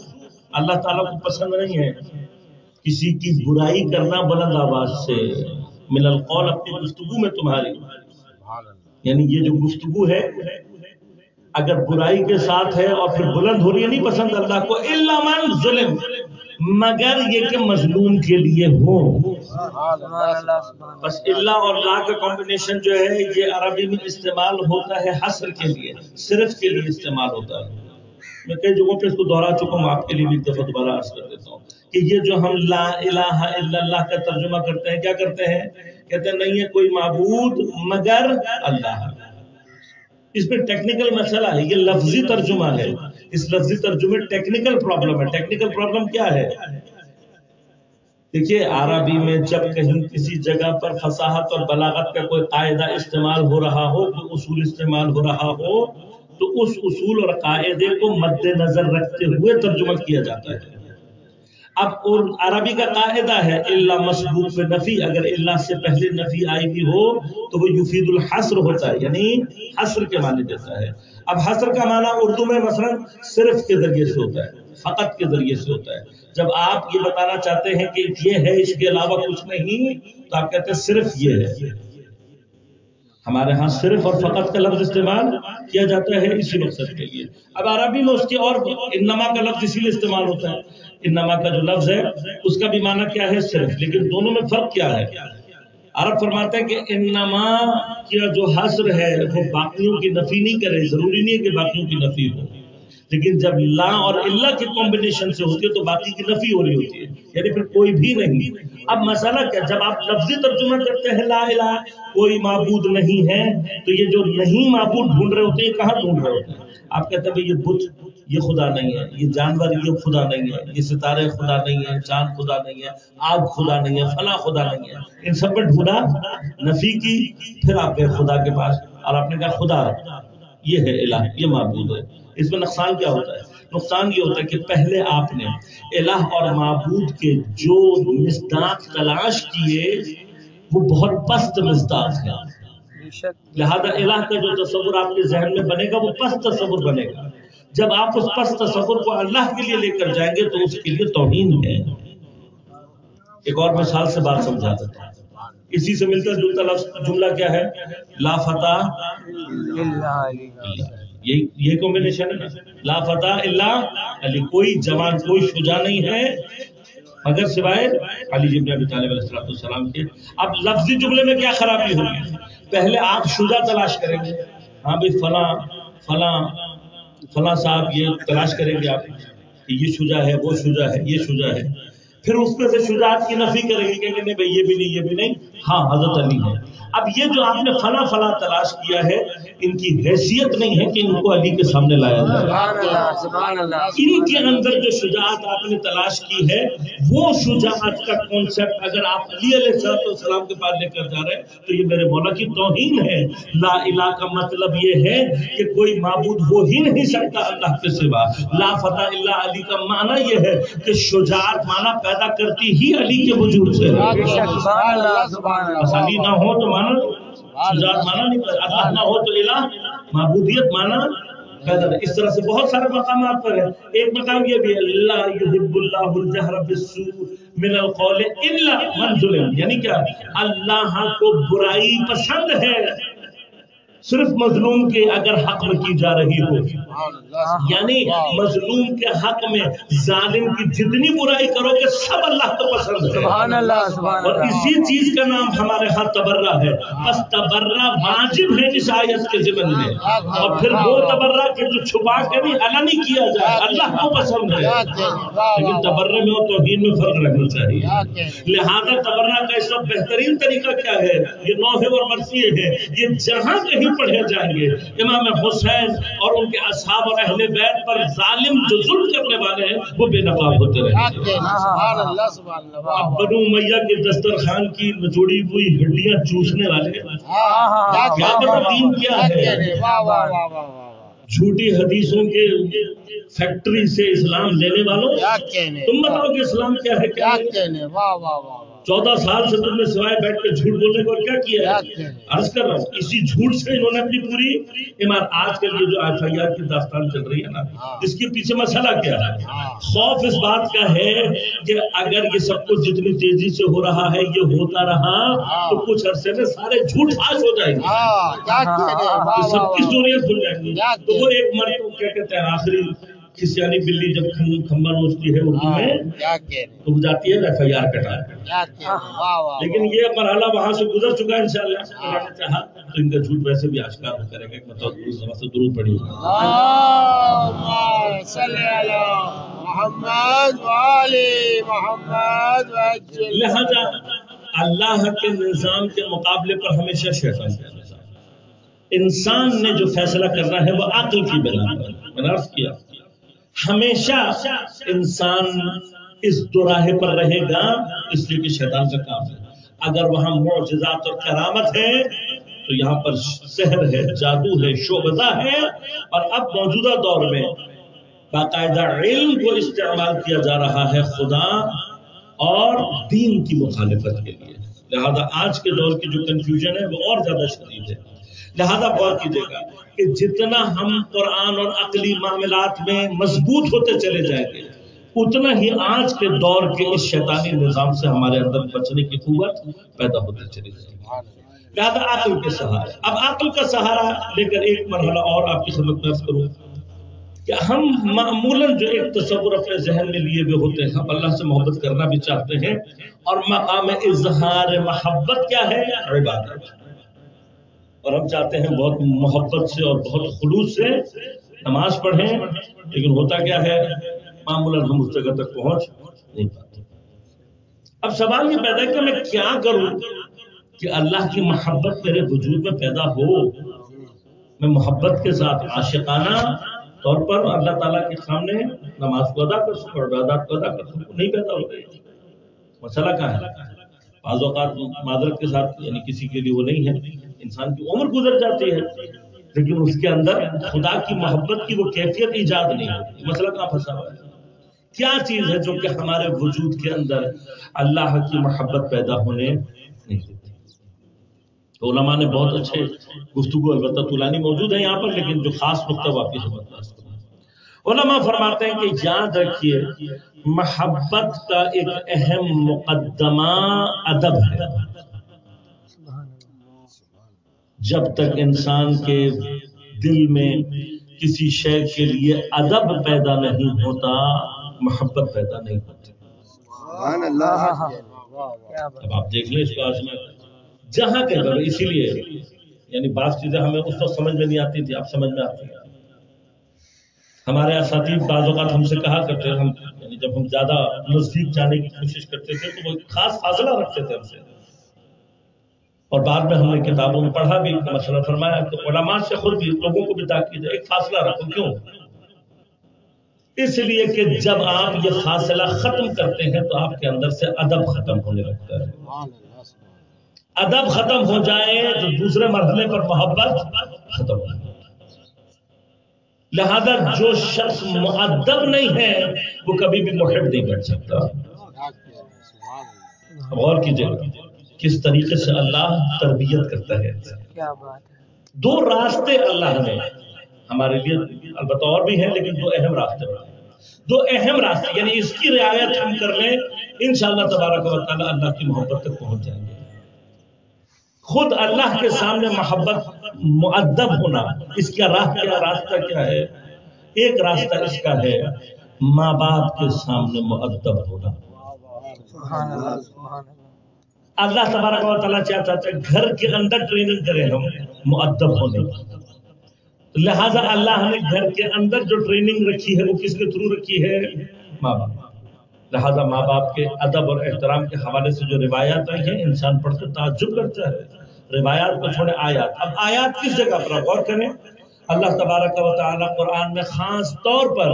اللہ تعالیٰ کو پسند نہیں ہے کسی کی برائی کرنا بلند آواز سے، من القول، اپنی گفتگو میں تمہاری، یعنی یہ جو گفتگو ہے اگر برائی کے ساتھ ہے اور پھر بلند ہو رہی ہے، نہیں پسند اللہ کو، الا من ظلم، مگر یہ کہ مظلوم کے لیے ہو۔ بس اللہ اور لا کا کمبینیشن جو ہے یہ عربی میں استعمال ہوتا ہے حصر کے لیے، صرف کے لیے استعمال ہوتا ہے۔ میں کئی جگہوں پہ اس کو دہرا چکا ہوں، آپ کے لیے بھی ایک دفعہ دوبارہ عرض کر دیتا ہوں کہ یہ جو ہم لا الہ الا اللہ کا ترجمہ کرتے ہیں، کیا کرتے ہیں کہتے ہیں نہیں ہے کوئی معبود مگر اللہ. اس میں ٹیکنیکل مسئلہ ہے، یہ لفظی ترجمہ ہے، اس لفظی ترجمے ٹیکنیکل پرابلم ہے. ٹیکنیکل پرابلم کیا ہے؟ دیکھیے عربی میں جب کہیں کسی جگہ پر فصاحت اور بلاغت کا کوئی قاعدہ استعمال ہو رہا ہو، کوئی اصول استعمال ہو رہا ہو، تو اس اصول اور قاعدے کو مد نظر رکھتے ہوئے ترجمہ کیا جاتا ہے. اب عربی کا قاعدہ ہے الا مسبوق نفی، اگر اللہ سے پہلے نفی آئی بھی ہو تو وہ یفید الحصر ہوتا ہے، یعنی حصر کے معنی دیتا ہے. اب حصر کا معنی اردو میں مثلا صرف کے ذریعے سے ہوتا ہے، فقط کے ذریعے سے ہوتا ہے. جب آپ یہ بتانا چاہتے ہیں کہ یہ ہے اس کے علاوہ کچھ نہیں تو آپ کہتے ہیں صرف یہ ہے. ہمارے ہاں صرف اور فقط کا لفظ استعمال کیا جاتا ہے اسی مقصد کے لیے. اب عربی میں اس کے اور انما کا لفظ اسی لیے استعمال ہوتا ہے. انما کا جو لفظ ہے اس کا بھی معنی کیا ہے؟ صرف. لیکن دونوں میں فرق کیا ہے؟ عرب فرماتے ہیں کہ انما کا جو حصر ہے وہ باقیوں کی نفی نہیں کرے، ضروری نہیں ہے کہ باقیوں کی نفی ہو، لیکن جب لا اور اللہ کے کمبینیشن سے ہوتی ہے تو باقی کی نفی ہو رہی ہوتی ہے، یعنی پھر کوئی بھی نہیں. اب مسئلہ کیا، جب آپ لفظی ترجمہ کرتے ہیں لا الہ کوئی معبود نہیں ہے، تو یہ جو نہیں معبود ڈھونڈ رہے ہوتے ہیں کہاں ڈھونڈ رہے ہوتے ہیں؟ آپ کہتے ہیں یہ بت یہ خدا نہیں ہے، یہ جانور یہ خدا نہیں ہے، یہ ستارے خدا نہیں ہے، چاند خدا نہیں ہے، آگ خدا نہیں ہے، فلاں خدا نہیں ہے. ان سب میں ڈھونڈا نفی کی، پھر آپ گئے خدا کے پاس اور آپ نے کہا خدا یہ ہے الہ، یہ معبود ہے. اس میں نقصان کیا ہوتا ہے؟ نقصان یہ ہوتا ہے کہ پہلے آپ نے الہ اور معبود کے جو مصداق تلاش کیے وہ بہت پست مصداق ہے، لہذا الہ کا جو تصور آپ کے ذہن میں بنے گا وہ پست تصور بنے گا. جب آپ اس پست تصور کو اللہ کے لیے لے کر جائیں گے تو اس کے لیے توہین ہے. ایک اور مثال سے بات سمجھا دیتا ہوں. اسی سے ملتا جلتا جملہ کیا ہے؟ لا فتح الا یہ کمبینیشن ہے نا، لا فتح الا علی، کوئی جوان کوئی شجاع نہیں ہے مگر سوائے علی بن ابی طالب علیہ السلام کے. اب لفظی جملے میں کیا خرابی ہوگی؟ پہلے آپ شجاع تلاش کریں گے، ہاں بھائی فلاں فلاں فلاں صاحب یہ تلاش کریں گے آپ کہ یہ شجاع ہے، وہ شجاع ہے، یہ شجاع ہے. پھر اس میں سے شجاعت کی نفی کریں گے کہ نہیں بھائی یہ بھی نہیں، یہ بھی نہیں، ہاں حضرت علی ہے. اب یہ جو آپ نے فلاں فلاں تلاش کیا ہے ان کی حیثیت نہیں ہے کہ ان کو علی کے سامنے لایا جائے. ان کے اندر جو شجاعت آپ نے تلاش کی ہے وہ شجاعت کا کانسیپٹ اگر آپ علی علیہ السلام کے پاس لے کر جا رہے ہیں تو یہ میرے مولا کی توہین ہے. لا الہ کا مطلب یہ ہے کہ کوئی معبود ہو ہی نہیں سکتا اللہ کے سوا. لا فتح الا علی کا معنی یہ ہے کہ شجاعت معنی پیدا کرتی ہی علی کے وجود سے. علی نہ ہو تو مانا شجاعت مانا نہیں، اللہ نہ ہو تو الہ معبودیت مانا پیدا. اس طرح سے بہت سارے مقامات پر ہے. ایک مقام یہ بھی ہے لا یحب اللہ الجہر بالسوء من القول الا من ظلم، یعنی کیا؟ اللہ کو برائی پسند ہے صرف مظلوم کے اگر حق میں کی جا رہی ہو، یعنی مظلوم کے حق میں ظالم کی جتنی برائی کرو گے سب اللہ کو پسند ہے. سبحان اللہ سبحان اور اللہ. اسی چیز کا نام ہمارے ہاں تبرہ ہے. بس تبرہ واجب ہے اس آیت کے ضمن میں، اور پھر وہ تبرہ کہ جو چھپا کے نہیں علنی کیا جائے اللہ کو پسند ہے. لیکن تبرہ میں اور توہین میں فرق رکھنا چاہیے. لہذا تبرہ کا اس وقت بہترین طریقہ کیا ہے؟ یہ نوحہ اور مرثیہ ہے. یہ جہاں کہیں پڑھے جائیں گے امام حسین اور ان کے اصحاب اور اہل بیت پر ظالم جو ظلم کرنے والے ہیں وہ بے نقاب ہوتے رہے. اب بنو امیہ کے دسترخوان کی نچوڑی ہوئی ہڈیاں چوسنے والے کیا دین کیا ہے؟ جھوٹی حدیثوں کے فیکٹری سے اسلام لینے والوں تم بتاؤ کہ اسلام کیا ہے؟ کیا 14 سال سے تم نے سوائے بیٹھ کے جھوٹ بولنے کو کیا کیا ہے؟ عرض کر رہا ہوں اسی جھوٹ سے انہوں نے اپنی پوری عمارت. آج کل یہ جو FIR کی داستان چل رہی ہے نا، اس کے پیچھے مسئلہ کیا ہے؟ خوف اس بات کا ہے کہ اگر یہ سب کچھ جتنی تیزی سے ہو رہا ہے یہ ہوتا رہا تو کچھ عرصے میں سارے جھوٹ فاش ہو جائیں گے، سب کی اسٹوریاں کھل جائیں گی. تو وہ ایک مرد کو کیا کہتے ہیں آخری کسیانی بلی جب کھمبا نوچتی ہے اردو میں تو وہ جاتی ہے FIR کٹا. لیکن یہ مرحلہ وہاں سے گزر چکا ہے انشاءاللہ. چاہا تو ان کا جھوٹ ویسے بھی آشکار ہو کرے گا. مطلب درود پڑھی محمد وعلی محمد. لہذا اللہ کے نظام کے مقابلے پر ہمیشہ شیطان کا نظام. انسان نے جو فیصلہ کرنا ہے وہ عقل کی بنا پر. میں نے عرض کیا ہمیشہ انسان اس دوراہے پر رہے گا اس لیے کہ شیطان کا کام ہے. اگر وہاں معجزات اور کرامت ہے تو یہاں پر سحر ہے، جادو ہے، شعبدہ ہے. اور اب موجودہ دور میں باقاعدہ علم کو استعمال کیا جا رہا ہے خدا اور دین کی مخالفت کے لیے. لہذا آج کے دور کی جو کنفیوژن ہے وہ اور زیادہ شدید ہے. لہذا غور کیجیے گا کہ جتنا ہم قرآن اور عقلی معاملات میں مضبوط ہوتے چلے جائیں گے اتنا ہی آج کے دور کے اس شیطانی نظام سے ہمارے اندر بچنے کی قوت پیدا ہوتی چلی جائے گی. لہذا عقل کے سہارے. اب عقل کا سہارا لے کر ایک مرحلہ اور آپ کی خدمت میں عرض کروں کہ ہم معمولاً جو ایک تصور اپنے ذہن میں لیے ہوئے ہوتے ہیں، ہم اللہ سے محبت کرنا بھی چاہتے ہیں اور مقام اظہار محبت کیا ہے؟ عبادت. اور ہم چاہتے ہیں بہت محبت سے اور بہت خلوص سے نماز پڑھیں، لیکن ہوتا کیا ہے معمولاً ہم اس جگہ تک پہنچ نہیں پاتے. اب سوال یہ پیدا ہے کہ میں کیا کروں کہ اللہ کی محبت میرے وجود میں پیدا ہو، میں محبت کے ساتھ عاشقانہ طور پر اللہ تعالیٰ کے سامنے نماز کو ادا کر سکوں، عبادات کو ادا کر سکوں. نہیں پیدا ہو گئی. مسئلہ کہاں ہے؟ بعض اوقات معذرت کے ساتھ یعنی کسی کے لیے وہ نہیں ہے، انسان کی عمر گزر جاتی ہے لیکن اس کے اندر خدا کی محبت کی وہ کیفیت ایجاد نہیں ہوتی. مسئلہ کہاں پھنسا ہوا ہے؟ کیا چیز ہے جو کہ ہمارے وجود کے اندر اللہ کی محبت پیدا ہونے نہیں دیتی؟ تو علماء نے بہت اچھے گفتگو البتہ طولانی موجود ہے یہاں پر، لیکن جو خاص نقطہ واقعی خدمت علماء فرماتے ہیں کہ یاد رکھیے محبت کا ایک اہم مقدمہ ادب ہے. جب تک انسان کے دل میں کسی شے کے لیے ادب پیدا نہیں ہوتا محبت پیدا نہیں ہوتی. سبحان اللہ. اب آپ دیکھ لیں اس کو آزمائیں جہاں کہ اسی لیے یعنی بعض چیزیں ہمیں اس وقت سمجھ میں نہیں آتی تھی، اب سمجھ میں آتی ہیں. ہمارے اساتذہ بعض اوقات ہم سے کہا کرتے ہم یعنی جب ہم زیادہ نزدیک جانے کی کوشش کرتے تھے تو وہ خاص فاصلہ رکھتے تھے ہم سے، اور بعد میں ہم نے کتابوں میں پڑھا بھی مشورہ فرمایا کہ علماء سے خود بھی لوگوں کو بھی تاکید ایک فاصلہ رکھو. کیوں؟ اس لیے کہ جب آپ یہ فاصلہ ختم کرتے ہیں تو آپ کے اندر سے ادب ختم ہونے لگتا ہے. ادب ختم ہو جائے تو دوسرے مرحلے پر محبت ختم ہو جائے. لہذا جو شخص مؤدب نہیں ہے وہ کبھی بھی محب نہیں بن سکتا. غور کیجیے کس طریقے سے اللہ تربیت کرتا ہے. کیا بات ہے. دو راستے اللہ نے ہمارے لیے البتہ اور بھی ہیں لیکن دو اہم راستے ہیں. دو اہم راستے یعنی اس کی رعایت ہم کر لیں انشاءاللہ تبارک و تعالی اللہ کی محبت تک پہنچ جائیں گے. خود اللہ کے سامنے محبت مؤدب ہونا اس کا راستہ کیا ہے؟ ایک راستہ اس کا ہے ماں باپ کے سامنے مؤدب ہونا. سبحان اللہ سبحان اللہ. اللہ تبارک و تعالیٰ چاہتا ہے گھر کے اندر ٹریننگ کریں ہم مؤدب ہونے کی. لہذا اللہ نے گھر کے اندر جو ٹریننگ رکھی ہے وہ کس کے تھرو رکھی ہے؟ ماں باپ. لہذا ماں باپ کے ادب اور احترام کے حوالے سے جو روایات آئی ہیں انسان پڑھ کر تعجب کرتا ہے. روایات کو چھوڑے آیات. اب آیات کس جگہ پر غور کریں. اللہ تبارک و تعالیٰ قرآن میں خاص طور پر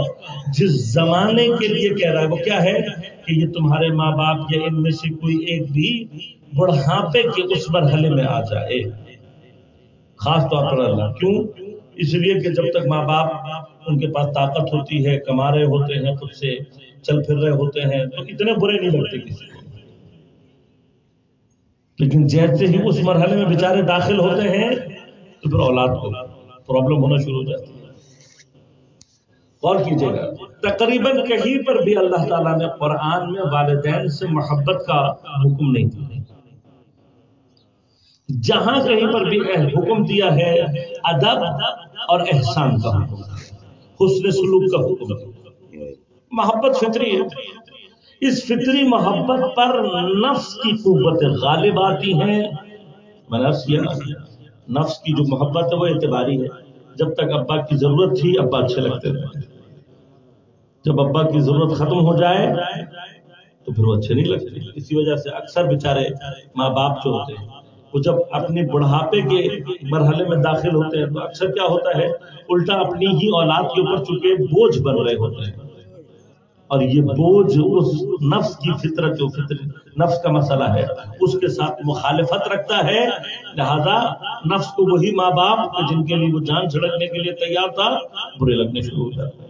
جس زمانے کے لیے کہہ رہا ہے وہ کیا ہے کہ یہ تمہارے ماں باپ یا ان میں سے کوئی ایک بھی بڑھاپے کے اس مرحلے میں آ جائے. خاص طور پر اللہ کیوں؟ اس لیے کہ جب تک ماں باپ ان کے پاس طاقت ہوتی ہے، کما رہے ہوتے ہیں، خود سے چل پھر رہے ہوتے ہیں تو اتنے برے نہیں لگتے کسی کو. لیکن جیسے ہی اس مرحلے میں بیچارے داخل ہوتے ہیں تو پھر اولاد کو پرابلم ہونا شروع ہو جاتی ہے. غور کیجیے گا تقریباً کہیں پر بھی اللہ تعالیٰ نے قرآن میں والدین سے محبت کا حکم نہیں دیا. جہاں کہیں پر بھی حکم دیا ہے ادب اور احسان کا حکم، حسن سلوک کا حکم. محبت فطری ہے. اس فطری محبت پر نفس کی قوت غالب آتی ہیں. میں نے نفس کی جو محبت ہے وہ اعتباری ہے. جب تک ابا کی ضرورت تھی ابا اچھے لگتے تھے، جب ابا کی ضرورت ختم ہو جائے تو پھر وہ اچھے نہیں لگتے. اسی وجہ سے اکثر بیچارے ماں باپ جو ہوتے ہیں وہ جب اپنے بڑھاپے کے مرحلے میں داخل ہوتے ہیں تو اکثر کیا ہوتا ہے الٹا اپنی ہی اولاد کے اوپر چونکہ بوجھ بن رہے ہوتے ہیں, اور یہ بوجھ اس نفس کی فطرت جو نفس کا مسئلہ ہے اس کے ساتھ مخالفت رکھتا ہے, لہذا نفس کو وہی ماں باپ جن کے لیے وہ جان چھڑکنے کے لیے تیار تھا برے لگنے شروع ہو جاتے ہیں.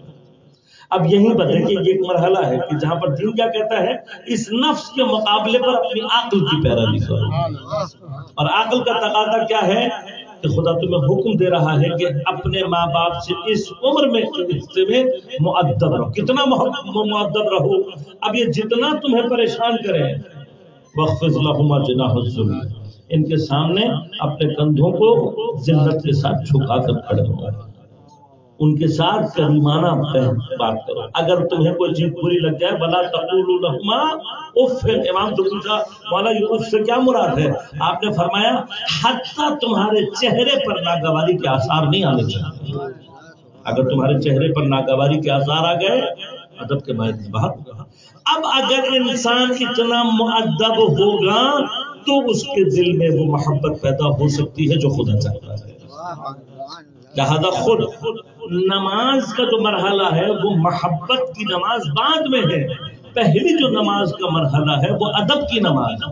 اب یہی بتائیں کہ یہ ایک مرحلہ ہے کہ جہاں پر دین کیا کہتا ہے اس نفس کے مقابلے پر اپنی عقل کی پیروی کرو, اور عقل کا تقاضا کیا ہے کہ خدا تمہیں حکم دے رہا ہے کہ اپنے ماں باپ سے اس عمر میں مؤدب رہو. کتنا مؤدب رہو؟ اب یہ جتنا تمہیں پریشان کرے وَخْفِضْ لَهُمَا جَنَاحَ الذُّلِّ, ان کے سامنے اپنے کندھوں کو ذلت کے ساتھ جھکا کر کھڑے ہو, ان کے ساتھ کریمانہ بات کرو. اگر تمہیں کوئی چیز بری لگ جائے وَلَا تَقُولُوا لَهُمَا اُفٍّ, امام تو پوچھا مولا یہ اف سے کیا مراد ہے؟ آپ نے فرمایا حتیٰ تمہارے چہرے پر ناگواری کے آثار نہیں آنے چاہیے. اگر تمہارے چہرے پر ناگواری کے آثار آ گئے ادب کے باعث باہر ہوگا. اب اگر انسان اتنا مؤدب ہوگا تو اس کے دل میں وہ محبت پیدا ہو سکتی ہے جو خدا چاہتا ہے. لہذا خود نماز کا جو مرحلہ ہے وہ محبت کی نماز بعد میں ہے, پہلی جو نماز کا مرحلہ ہے وہ ادب کی نماز ہے.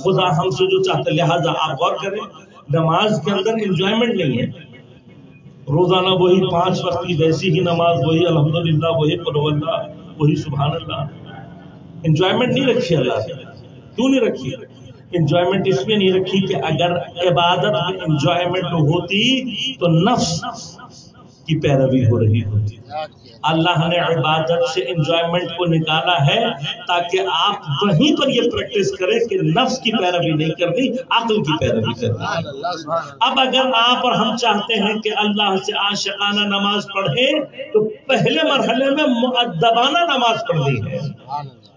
خدا ہم سے جو چاہتا ہے, لہذا آپ غور کریں نماز کے اندر انجوائمنٹ نہیں ہے. روزانہ وہی 5 وقت کی ویسی ہی نماز, وہی الحمدللہ, وہی قل ہو اللہ, وہی سبحان اللہ. انجوائمنٹ نہیں رکھی اللہ نے. کیوں نہیں رکھی؟ انجوائمنٹ اس میں نہیں رکھی کہ اگر عبادت میں انجوائمنٹ ہوتی تو نفس کی پیروی ہو رہی ہوتی. اللہ نے عبادت سے انجوائمنٹ کو نکالا ہے تاکہ آپ وہیں پر یہ پریکٹس کریں کہ نفس کی پیروی نہیں کرنی, عقل کی پیروی کرنی. اب اگر آپ اور ہم چاہتے ہیں کہ اللہ سے عاشقانہ نماز پڑھیں تو پہلے مرحلے میں مؤدبانہ نماز پڑھنی ہے,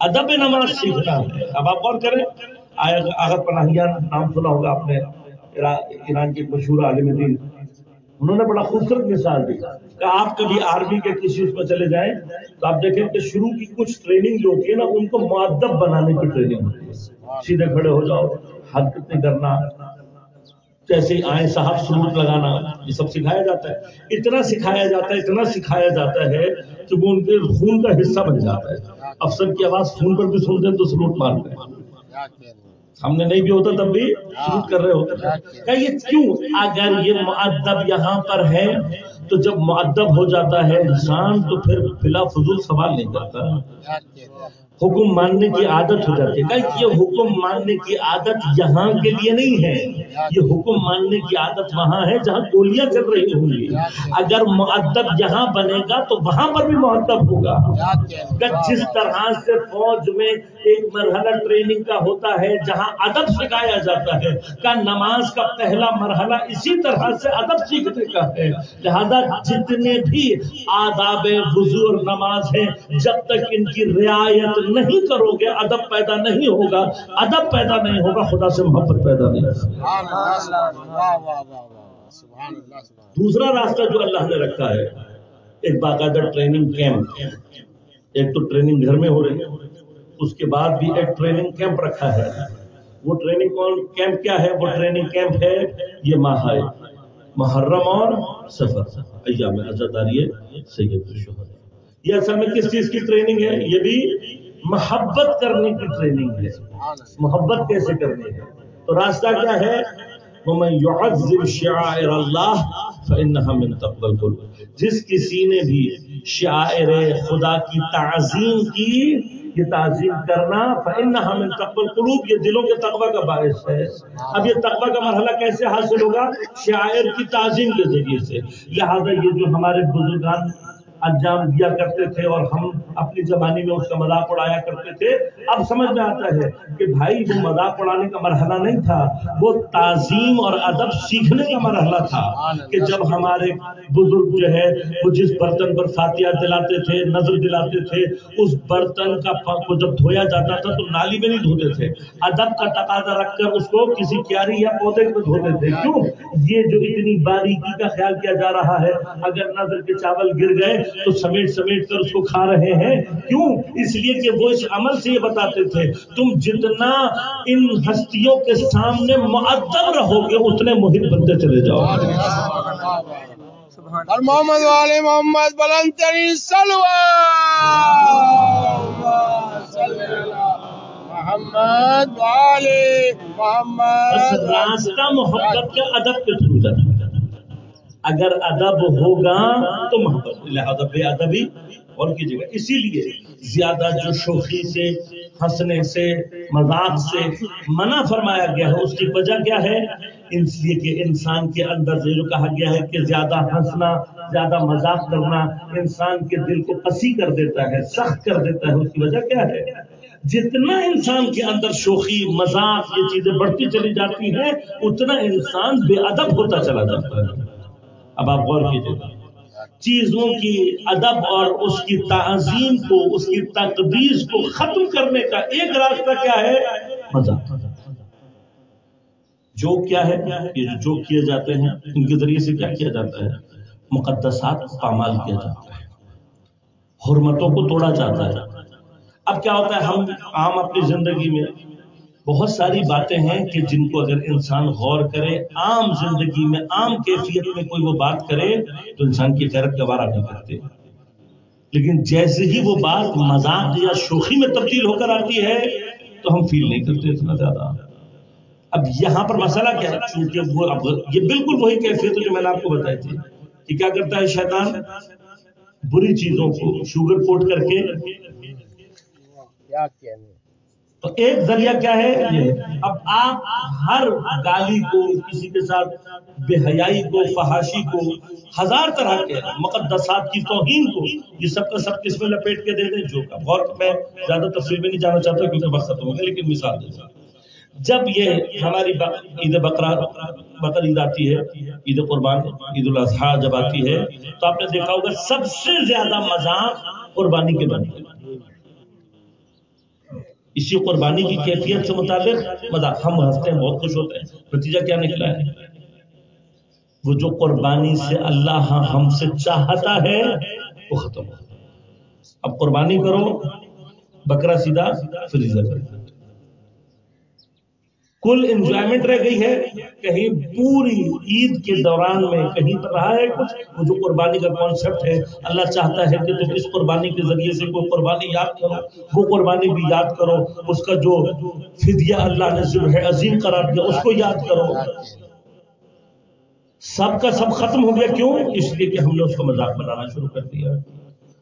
ادب نماز سیکھنا ہے. اب آپ غور کریں آغا پناہیان نام سنا ہوگا آپ نے, ایران کے مشہور عالم دین, انہوں نے بڑا خوبصورت مثال دی کہ آپ کبھی آرمی کے کسی اس میں چلے جائیں تو آپ دیکھیں کہ شروع کی کچھ ٹریننگ جو ہوتی ہے نا ان کو مؤدب بنانے کی ٹریننگ ہوتی ہے. سیدھے کھڑے ہو جاؤ, ہاتھ کتنے کرنا, جیسے آئیں صاحب سلوٹ لگانا, یہ سب سکھایا جاتا ہے. اتنا سکھایا جاتا ہے, اتنا سکھایا جاتا ہے کہ وہ ان کے خون کا حصہ بن جاتا ہے. افسر کی آواز خون پر بھی سنتے ہیں تو سلوٹ مارتے ہیں, سامنے نہیں بھی ہوتا تب بھی سلوٹ کر رہے ہوتے ہیں. یہ کیوں؟ اگر یہ مؤدب یہاں پر ہے تو جب مؤدب ہو جاتا ہے انسان تو پھر بلا فضول سوال نہیں کرتا, حکم ماننے کی عادت ہو جاتی ہے. یہ حکم ماننے کی عادت یہاں کے لیے نہیں ہے, یہ حکم ماننے کی عادت وہاں ہے جہاں گولیاں چل رہی ہوں گی. اگر مؤدب یہاں بنے گا تو وہاں پر بھی مؤدب ہوگا. جس طرح سے فوج میں ایک مرحلہ ٹریننگ کا ہوتا ہے جہاں ادب سکھایا جاتا ہے, کا نماز کا پہلا مرحلہ اسی طرح سے ادب سیکھنے کا ہے. لہذا جتنے بھی آداب وضو اور نماز ہیں جب تک ان کی رعایت نہیں کرو گے ادب پیدا نہیں ہوگا. ادب پیدا نہیں ہوگا خدا سے محبت پیدا نہیں ہوگا. دوسرا راستہ جو اللہ نے رکھا ہے ایک باقاعدہ ٹریننگ کیمپ. ایک تو ٹریننگ گھر میں ہو رہی ہے, اس کے بعد بھی ایک ٹریننگ کیمپ رکھا ہے. وہ ٹریننگ کیمپ کیا ہے؟ وہ ٹریننگ کیمپ ہے یہ ماہ محرم اور سفر, ایام عزاداری سید الشہداء. یہ اصل میں کس چیز کی ٹریننگ ہے؟ یہ بھی محبت کرنے کی ٹریننگ ہے. محبت کیسے کرنی ہے؟ تو راستہ کیا ہے؟ وَمَن يُعَظِّمْ شَعَائِرَ اللَّهِ فَإِنَّهَا مِن تَقْوَى الْقُلُوبِ. جس کسی نے بھی شعائر خدا کی تعظیم کی, یہ تعظیم کرنا فَإِنَّهَا مِن تَقْوَى الْقُلُوبِ, یہ دلوں کے تقوی کا باعث ہے. اب یہ تقوی کا مرحلہ کیسے حاصل ہوگا؟ شعائر کی تعظیم کے ذریعے سے. لہذا یہ جو ہمارے بزرگان انجام دیا کرتے تھے اور ہم اپنی زبانی میں اس کا مذاق اڑایا کرتے تھے, اب سمجھ میں آتا ہے کہ بھائی وہ مذاق اڑانے کا مرحلہ نہیں تھا, وہ تعظیم اور ادب سیکھنے کا مرحلہ تھا. کہ جب ہمارے بزرگ جو ہے وہ جس برتن پر فاتحہ دلاتے تھے, نظر دلاتے تھے, اس برتن کو جب دھویا جاتا تھا تو نالی میں نہیں دھوتے تھے, ادب کا تقاضا رکھ کر اس کو کسی کیاری یا پودے میں دھوتے تھے. کیوں؟ یہ جو اتنی باریکی کا خیال کیا جا رہا ہے, اگر نظر کے چاول گر گئے تو سمیٹ سمیٹ کر اس کو کھا رہے ہیں. کیوں؟ اس لیے کہ وہ اس عمل سے یہ بتاتے تھے تم جتنا ان ہستیوں کے سامنے مؤدب رہو گے اتنے محب بنتے چلے جاؤ. اور محمد والے محمد بلند ترین صلوات محمد والے محمد. بس راستہ محبت کا ادب کے تھرو جاتا ہے. اگر ادب ہوگا تو محبت، لہذا بے ادبی اور کیجیے گا. اسی لیے زیادہ جو شوخی سے، ہنسنے سے، مذاق سے منع فرمایا گیا ہے، اس کی وجہ کیا ہے؟ اس لیے کہ انسان کے اندر سے جو کہا گیا ہے کہ زیادہ ہنسنا، زیادہ مذاق کرنا انسان کے دل کو قسی کر دیتا ہے، سخت کر دیتا ہے. اس کی وجہ کیا ہے؟ جتنا انسان کے اندر شوخی، مذاق، یہ چیزیں بڑھتی چلی جاتی ہیں اتنا انسان بے ادب ہوتا چلا جاتا ہے. اب آپ غور کیجیے، چیزوں کی ادب اور اس کی تعظیم کو، اس کی تقدیس کو ختم کرنے کا ایک راستہ کیا ہے؟ مذاق. جو کیا ہے؟ یہ جو کیے جاتے ہیں ان کے ذریعے سے کیا کیا جاتا ہے؟ مقدسات کو پامال کیا جاتا ہے، حرمتوں کو توڑا جاتا ہے. اب کیا ہوتا ہے، ہم عام اپنی زندگی میں بہت ساری باتیں ہیں کہ جن کو اگر انسان غور کرے، عام زندگی میں، عام کیفیت میں کوئی وہ بات کرے تو انسان کی غیرت گوارا نہیں کرتے. لیکن جیسے ہی وہ بات مذاق یا شوخی میں تبدیل ہو کر آتی ہے تو ہم فیل نہیں کرتے اتنا زیادہ. اب یہاں پر مسئلہ کیا ہے؟ چونکہ وہ اب یہ بالکل وہی کیفیت ہے جو میں نے آپ کو بتائی تھی کہ کیا کرتا ہے شیطان؟ بری چیزوں کو شوگر کوٹ کر کے. تو ایک ذریعہ کیا ہے یہ؟ اب آپ ہر گالی کو، کسی کے ساتھ بے حیائی کو، فحاشی کو، ہزار طرح کے مقدسات کی توہین کو، یہ سب کا سب کس میں لپیٹ کے دے دیں جو کا. اور میں زیادہ تفصیل میں نہیں جانا چاہتا کیونکہ وقت ختم ہو گیا، لیکن مثال دے دیں. جب یہ ہماری عید بقر عید آتی ہے، عید قربان، عید الاضحیٰ جب آتی ہے تو آپ نے دیکھا ہوگا سب سے زیادہ مذاق قربانی کے بنتے ہیں. اسی قربانی کی کیفیت سے متعلق مذاق. ہم ہنستے ہیں، بہت خوش ہوتے ہیں، نتیجہ کیا نکلا ہے؟ وہ جو قربانی سے اللہ ہم سے چاہتا ہے وہ ختم ہو. اب قربانی کرو، بکرا سیدھا فریزر کر، کل انجوائمنٹ رہ گئی ہے. کہیں پوری عید کے دوران میں کہیں پر رہا ہے کچھ؟ وہ جو قربانی کا کانسیپٹ ہے، اللہ چاہتا ہے کہ تم اس قربانی کے ذریعے سے کوئی قربانی یاد کرو، وہ قربانی بھی یاد کرو، اس کا جو فدیہ اللہ نے ذبح عظیم قرار دیا اس کو یاد کرو. سب کا سب ختم ہو گیا. کیوں؟ اس لیے کہ ہم نے اس کو مذاق بنانا شروع کر دیا.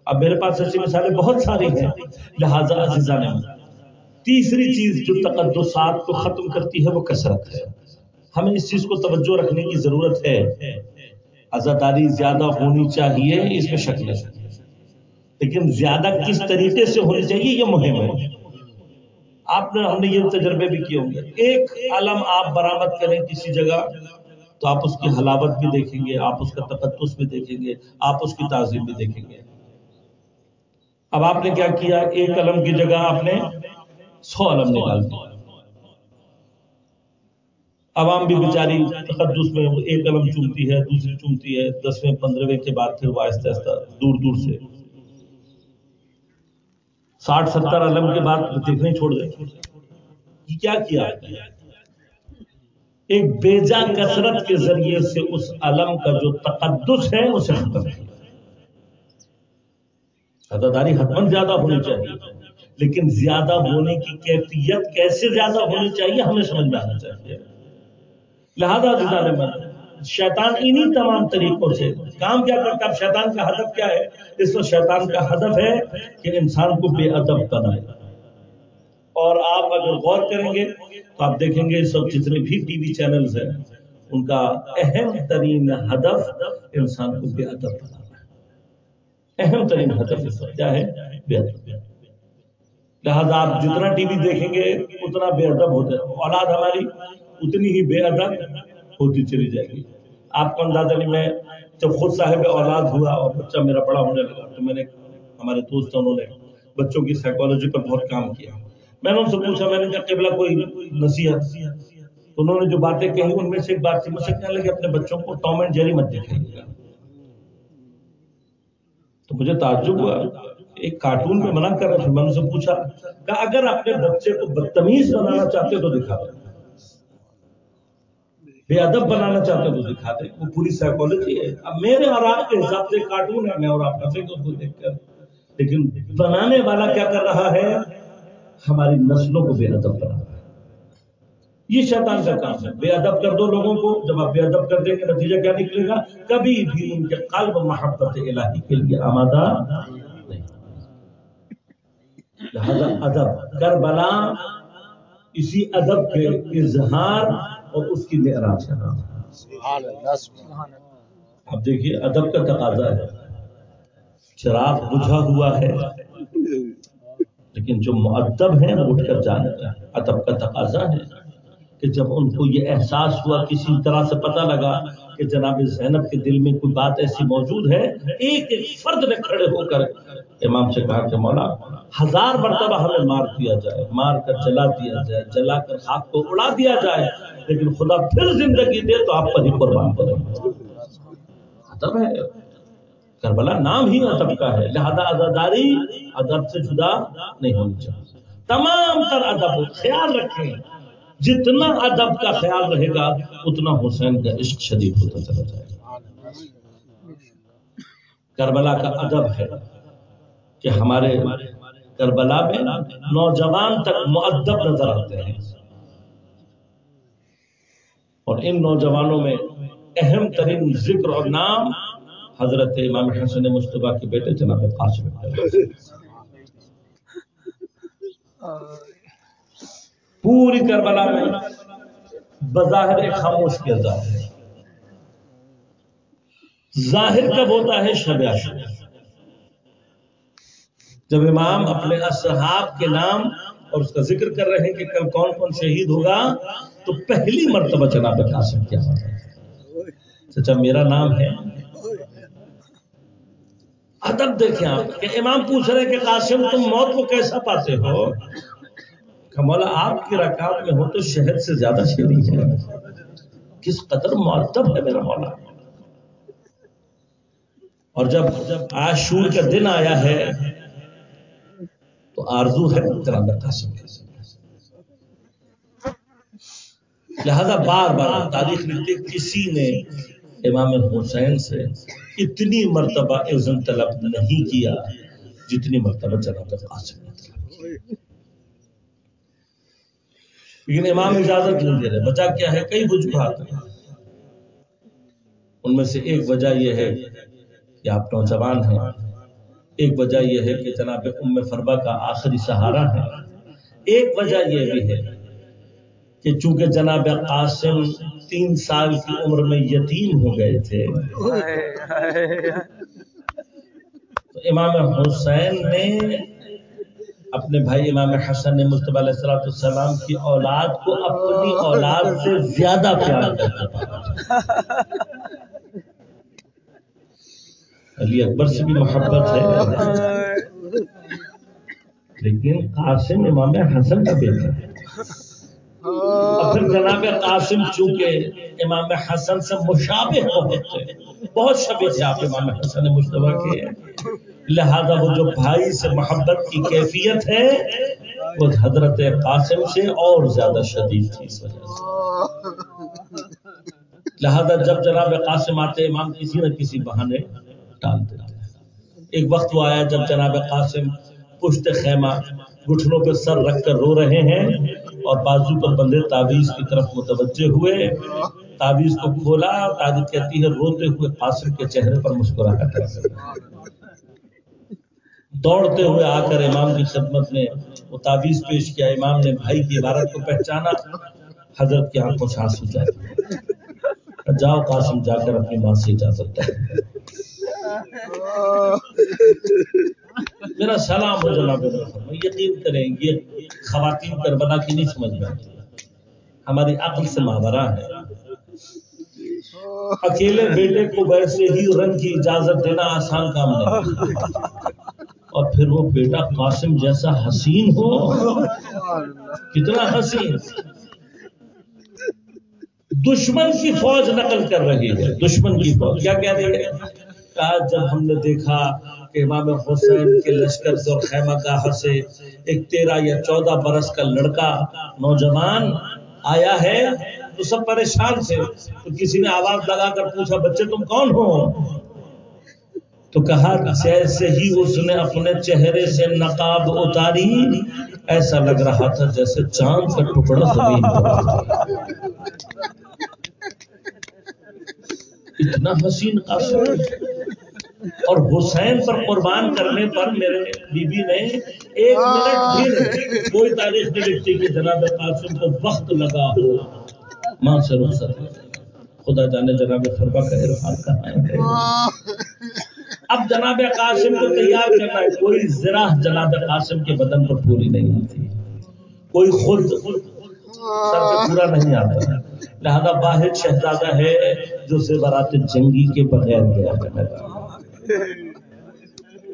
اب میرے پاس ایسی مثالیں بہت ساری ہیں. لہذا عزیزان، تیسری چیز جو تقدسات کو ختم کرتی ہے وہ کثرت ہے. ہمیں اس چیز کو توجہ رکھنے کی ضرورت ہے. عزاداری زیادہ ہونی چاہیے، اس میں شک نہیں، لیکن زیادہ کس طریقے سے ہونی چاہیے یہ مہم ہے. ہم نے یہ تجربے بھی کیے ہوں گے. ایک علم آپ برآمد کریں کسی جگہ تو آپ اس کی حلاوت بھی دیکھیں گے، آپ اس کا تقدس بھی دیکھیں گے، آپ اس کی تعظیم بھی دیکھیں گے. اب آپ نے کیا کیا؟ ایک علم کی جگہ آپ نے 100 علم نکال دیا. عوام بھی بیچاری تقدس میں ایک علم چومتی ہے، دوسری چومتی ہے، 10ویں 15ویں کے بعد پھر وہ آہستہ آہستہ دور دور سے 60-70 علم کے بعد دیکھنے چھوڑ گئے. یہ کیا کیا؟ ایک بیجا کثرت کے ذریعے سے اس علم کا جو تقدس ہے اسے ختم کیا. عزاداری حتماً زیادہ ہونی چاہیے، لیکن زیادہ ہونے کی کیفیت کیسے زیادہ ہونی چاہیے ہمیں سمجھ میں آنا چاہیے. لہذا شیطان انہی تمام طریقوں سے کام کیا کرتا ہے. شیطان کا ہدف کیا ہے؟ اس وقت شیطان کا ہدف ہے کہ انسان کو بے ادب بنائے. اور آپ اگر غور کریں گے تو آپ دیکھیں گے سب جتنے بھی ٹی وی چینلز ہیں ان کا اہم ترین ہدف انسان کو بے ادب بنانا ہے. اہم ترین ہدف اس وقت کیا ہے؟ بے ادب. لہذا آپ جتنا ٹی وی دیکھیں گے اتنا بے ادب ہوتا ہے. اولاد ہماری اتنی ہی بے ادب ہوتی چلی جائے گی. آپ کو اندازہ نہیں، میں جب خود صاحب اولاد ہوا اور بچہ میرا بڑا ہونے لگا تو میں نے، ہمارے دوست انہوں نے بچوں کی سائیکالوجی پر بہت کام کیا. میں نے ان سے پوچھا، میں نے کہا قبلہ کوئی نصیحت؟ تو انہوں نے جو باتیں کہی ان میں سے ایک بات تھی، مجھ سے کہنے لگے اپنے بچوں کو ٹام اینڈ جیری مت دکھائیے گا. تو مجھے تعجب ہوا، ایک کارٹون میں منع کر رہا تھا، میں نے سے پوچھا کہ اگر اپنے بچے کو بدتمیز بنانا چاہتے تو دکھا دیں، بے ادب بنانا چاہتے تو دکھا دیں، وہ پوری سائیکالوجی ہے۔ اب میرے اور آپ کے حساب سے کارٹون ہے، میں اور آپ ہنسیں گے اس کو دیکھ کر، لیکن بنانے والا کیا کر رہا ہے؟ ہماری نسلوں کو بے ادب بنا رہا ہے۔ یہ شیطان کا کام ہے، بے ادب کر دو لوگوں کو، جب آپ بے ادب کر دیں گے نتیجہ کیا نکلے گا؟ کبھی بھی ان کے قلب محبت الہی کے لیے آمادہ نہیں۔ لہذا ادب، کربلا اسی ادب کے اظہار اور اس کی معراج کا نام ہے۔ سبحان اللہ سبحان اللہ۔ اب دیکھیے ادب کا تقاضا ہے، چراغ بجھا ہوا ہے لیکن جو مؤدب ہیں وہ اٹھ کر جانتے ہیں۔ ادب کا تقاضا ہے کہ جب ان کو یہ احساس ہوا، کسی طرح سے پتہ لگا کہ جناب زینب کے دل میں کوئی بات ایسی موجود ہے، ایک ایک فرد نے کھڑے ہو کر امام سے کہا کہ مولا 1000 مرتبہ ہمیں مار دیا جائے، مار کر جلا دیا جائے، جلا کر خاک کو اڑا دیا جائے، لیکن خدا پھر زندگی دے تو آپ پر ہی قربان کریں گے۔ ادب ہے، کربلا نام ہی ادب کا ہے، لہذا عزاداری ادب سے جدا نہیں ہونی چاہیے۔ تمام تر ادب، خیال رکھیں جتنا ادب کا خیال رہے گا اتنا حسین کا عشق شدید ہوتا چلا جائے گا۔ کربلا کا ادب ہے کہ ہمارے کربلا میں نوجوان تک مؤدب نظر آتے ہیں، اور ان نوجوانوں میں اہم ترین ذکر اور نام حضرت امام حسن مصطفیٰ کے بیٹے جناب قاسم ہے۔ پوری کربلا میں بظاہر ایک خاموش کردار ہے، ظاہر کب ہوتا ہے؟ شب عاشور، جب امام اپنے اصحاب کے نام اور اس کا ذکر کر رہے ہیں کہ کل کون کون شہید ہوگا، تو پہلی مرتبہ جناب قاسم کیا ہوتا ہے؟ چچا میرا نام ہے۔ ادب دیکھیں آپ کہ امام پوچھ رہے کہ قاسم تم موت کو کیسا پاتے ہو؟ کہ مولا آپ کی رکعت میں ہو تو شہد سے زیادہ شیریں ہے۔ کس قدر مؤدب ہے میرا مولا۔ اور جب عاشور کا دن آیا ہے تو آرزو ہے جناب قاسم کے ساتھ، لہذا بار بار تاریخ لکھتے کسی نے امام حسین سے اتنی مرتبہ اذن طلب نہیں کیا جتنی مرتبہ جناب قاسم نے طلب کی، لیکن امام اجازت نہیں دے رہے۔ وجہ کیا ہے؟ کئی وجوہات ہیں، ان میں سے ایک وجہ یہ ہے کہ آپ نوجوان ہیں، ایک وجہ یہ ہے کہ جناب ام فربا کا آخری سہارا ہے، ایک وجہ یہ بھی ہے کہ چونکہ جناب قاسم 3 سال کی عمر میں یتیم ہو گئے تھے، تو امام حسین نے اپنے بھائی امام حسن مصطفیٰ علیہ السلام کی اولاد کو اپنی اولاد سے زیادہ پیار کرتا تھا۔ علی اکبر سے بھی محبت ہے، لیکن قاسم امام حسن کا بیٹا ہے، اور پھر جناب قاسم چونکہ امام حسن سے مشابہ بہت شبیہ تھے آپ امام حسن مصطفیٰ کے، لہذا وہ جو بھائی سے محبت کی کیفیت ہے وہ حضرت قاسم سے اور زیادہ شدید تھی اس وجہ سے۔ لہذا جب جناب قاسم آتے امام کسی نہ کسی بہانے ٹال دیتے۔ ایک وقت وہ آیا جب جناب قاسم پشت خیمہ گھٹنوں پہ سر رکھ کر رو رہے ہیں اور بازو پر بندے تعویذ کی طرف متوجہ ہوئے، تعویذ کو کھولا، تعویذ کہتی ہے روتے ہوئے قاسم کے چہرے پر مسکراہٹ آ گئی۔ دوڑتے ہوئے آ کر امام کی خدمت میں وہ تعویذ پیش کیا، امام نے بھائی کی عبارت کو پہچانا، حضرت کی آنکھوں سے آنسو جاری، جاؤ قاسم جا کر اپنی ماں سے اجازت دے۔ میرا سلام ہو جناب، یقین کریں یہ خواتین کربلا کی نہیں سمجھ میں آتی، ہماری عقل سے ماورا ہے۔ اکیلے بیٹے کو ویسے ہی رنگ کی اجازت دینا آسان کام نہیں، اور پھر وہ بیٹا قاسم جیسا حسین ہو، کتنا حسین۔ دشمن کی فوج نقل کر رہی ہے، دشمن کی فوج کیا کہہ رہی ہے کہا جب ہم نے دیکھا کہ امام حسین کے لشکر سے اور خیمہ گاہ سے ایک 13 یا 14 برس کا لڑکا نوجوان آیا ہے تو سب پریشان تھے. تو کسی نے آواز لگا کر پوچھا بچے تم کون ہو؟ تو کہا جیسے ہی اس نے اپنے چہرے سے نقاب اتاری ایسا لگ رہا تھا جیسے چاند کا ٹکڑا زمین پر. اتنا حسین قاسم اور حسین پر قربان کرنے پر میرے بی بی نے 1 منٹ بھی کوئی تاریخ نہیں لکھتی کہ جناب قاسم کو وقت لگا ہو ماں سے رخصت. خدا جانے جناب فربا کا عرفان کہاں ہے. اب جناب قاسم کو تیار کرنا ہے. کوئی ذرا جناب قاسم کے بدن پر پوری نہیں آتی, کوئی خود سر پہ پورا نہیں آتا. لہذا واحد شہزادہ ہے جو زیورات جنگی کے بغیر گیا ہے.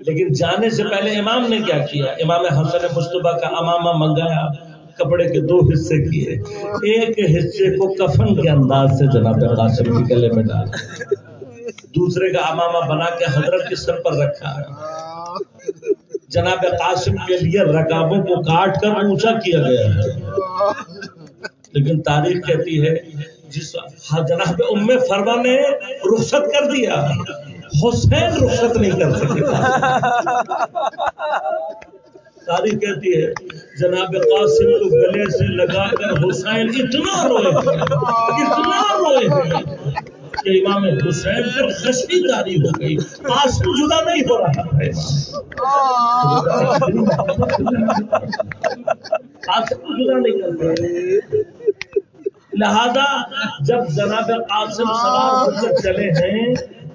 لیکن جانے سے پہلے امام نے کیا کیا؟ امام حسن مصطفیٰ کا امامہ منگایا, کپڑے کے 2 حصے کیے. ایک حصے کو کفن کے انداز سے جناب قاسم کے گلے میں ڈالا, دوسرے کا امامہ بنا کے حضرت کے سر پر رکھا. جناب قاسم کے لیے رکابوں کو کاٹ کر اونچا کیا گیا ہے. لیکن تاریخ کہتی ہے جس جناب ام فروا نے رخصت کر دیا, حسین رخصت نہیں کر سکے. تاریخ کہتی ہے جناب قاسم کو گلے سے لگا کر حسین اتنا روئے ہیں کہ امام حسین پر خشی جاری ہو گئی. قاسم جدا نہیں ہو رہا تھا, قاسم جدا نہیں کر رہے. لہذا جب جناب قاسم سوار ہو کر چلے ہیں,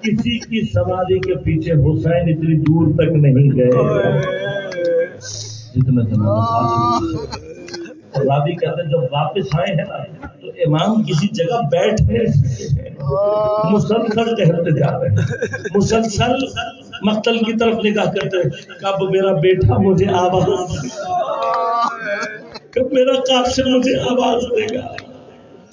کسی کی سواری کے پیچھے حسین اتنی دور تک نہیں گئے جتنا جناب قاسم. راوی کہتے ہیں جب واپس آئے ہیں نا تو امام کسی جگہ بیٹھے مسلسل ٹہلتے جا رہے ہیں, مسلسل مقتل کی طرف نگاہ کرتے ہیں. کب میرا بیٹا مجھے آواز, کب میرا قاسم مجھے آواز دے گا.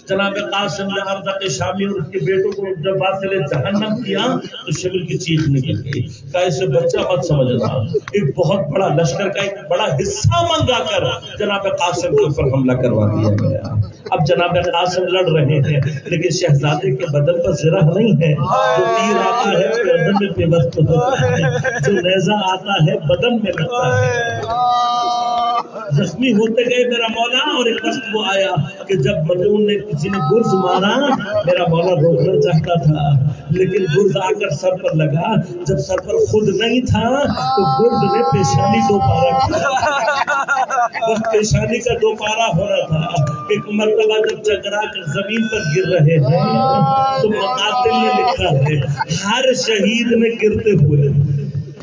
جناب قاسم نے ارزق شامی اور اس کے بیٹوں کو جب واصل جہنم کیا تو شبل کی چیخ نکل گئی. کہ اسے بچہ مت سمجھنا, ایک بہت بڑا لشکر کا ایک بڑا حصہ منگا کر جناب قاسم کے اوپر حملہ کروا دیا گیا. اب جناب قاسم لڑ رہے ہیں لیکن شہزادے کے بدن پر زرہ نہیں ہے. جو تیر آتا ہے گردن میں پیوست ہوتا ہے, جو نیزہ آتا ہے بدن میں لگتا ہے. زخمی ہوتے گئے میرا مولا, اور ایک وقت وہ آیا کہ جب ملعون نے کسی نے گرز مارا, میرا مولا روکنا چاہتا تھا لیکن گرز آ کر سر پر لگا. جب سر پر خود نہیں تھا تو گرز نے پیشانی 2 پارا کیا. بس پیشانی کا 2 پارا ہو رہا تھا. ایک مرتبہ جب چکرا کر زمین پر گر رہے ہیں تو مقاتل نے لکھا ہے ہر شہید نے گرتے ہوئے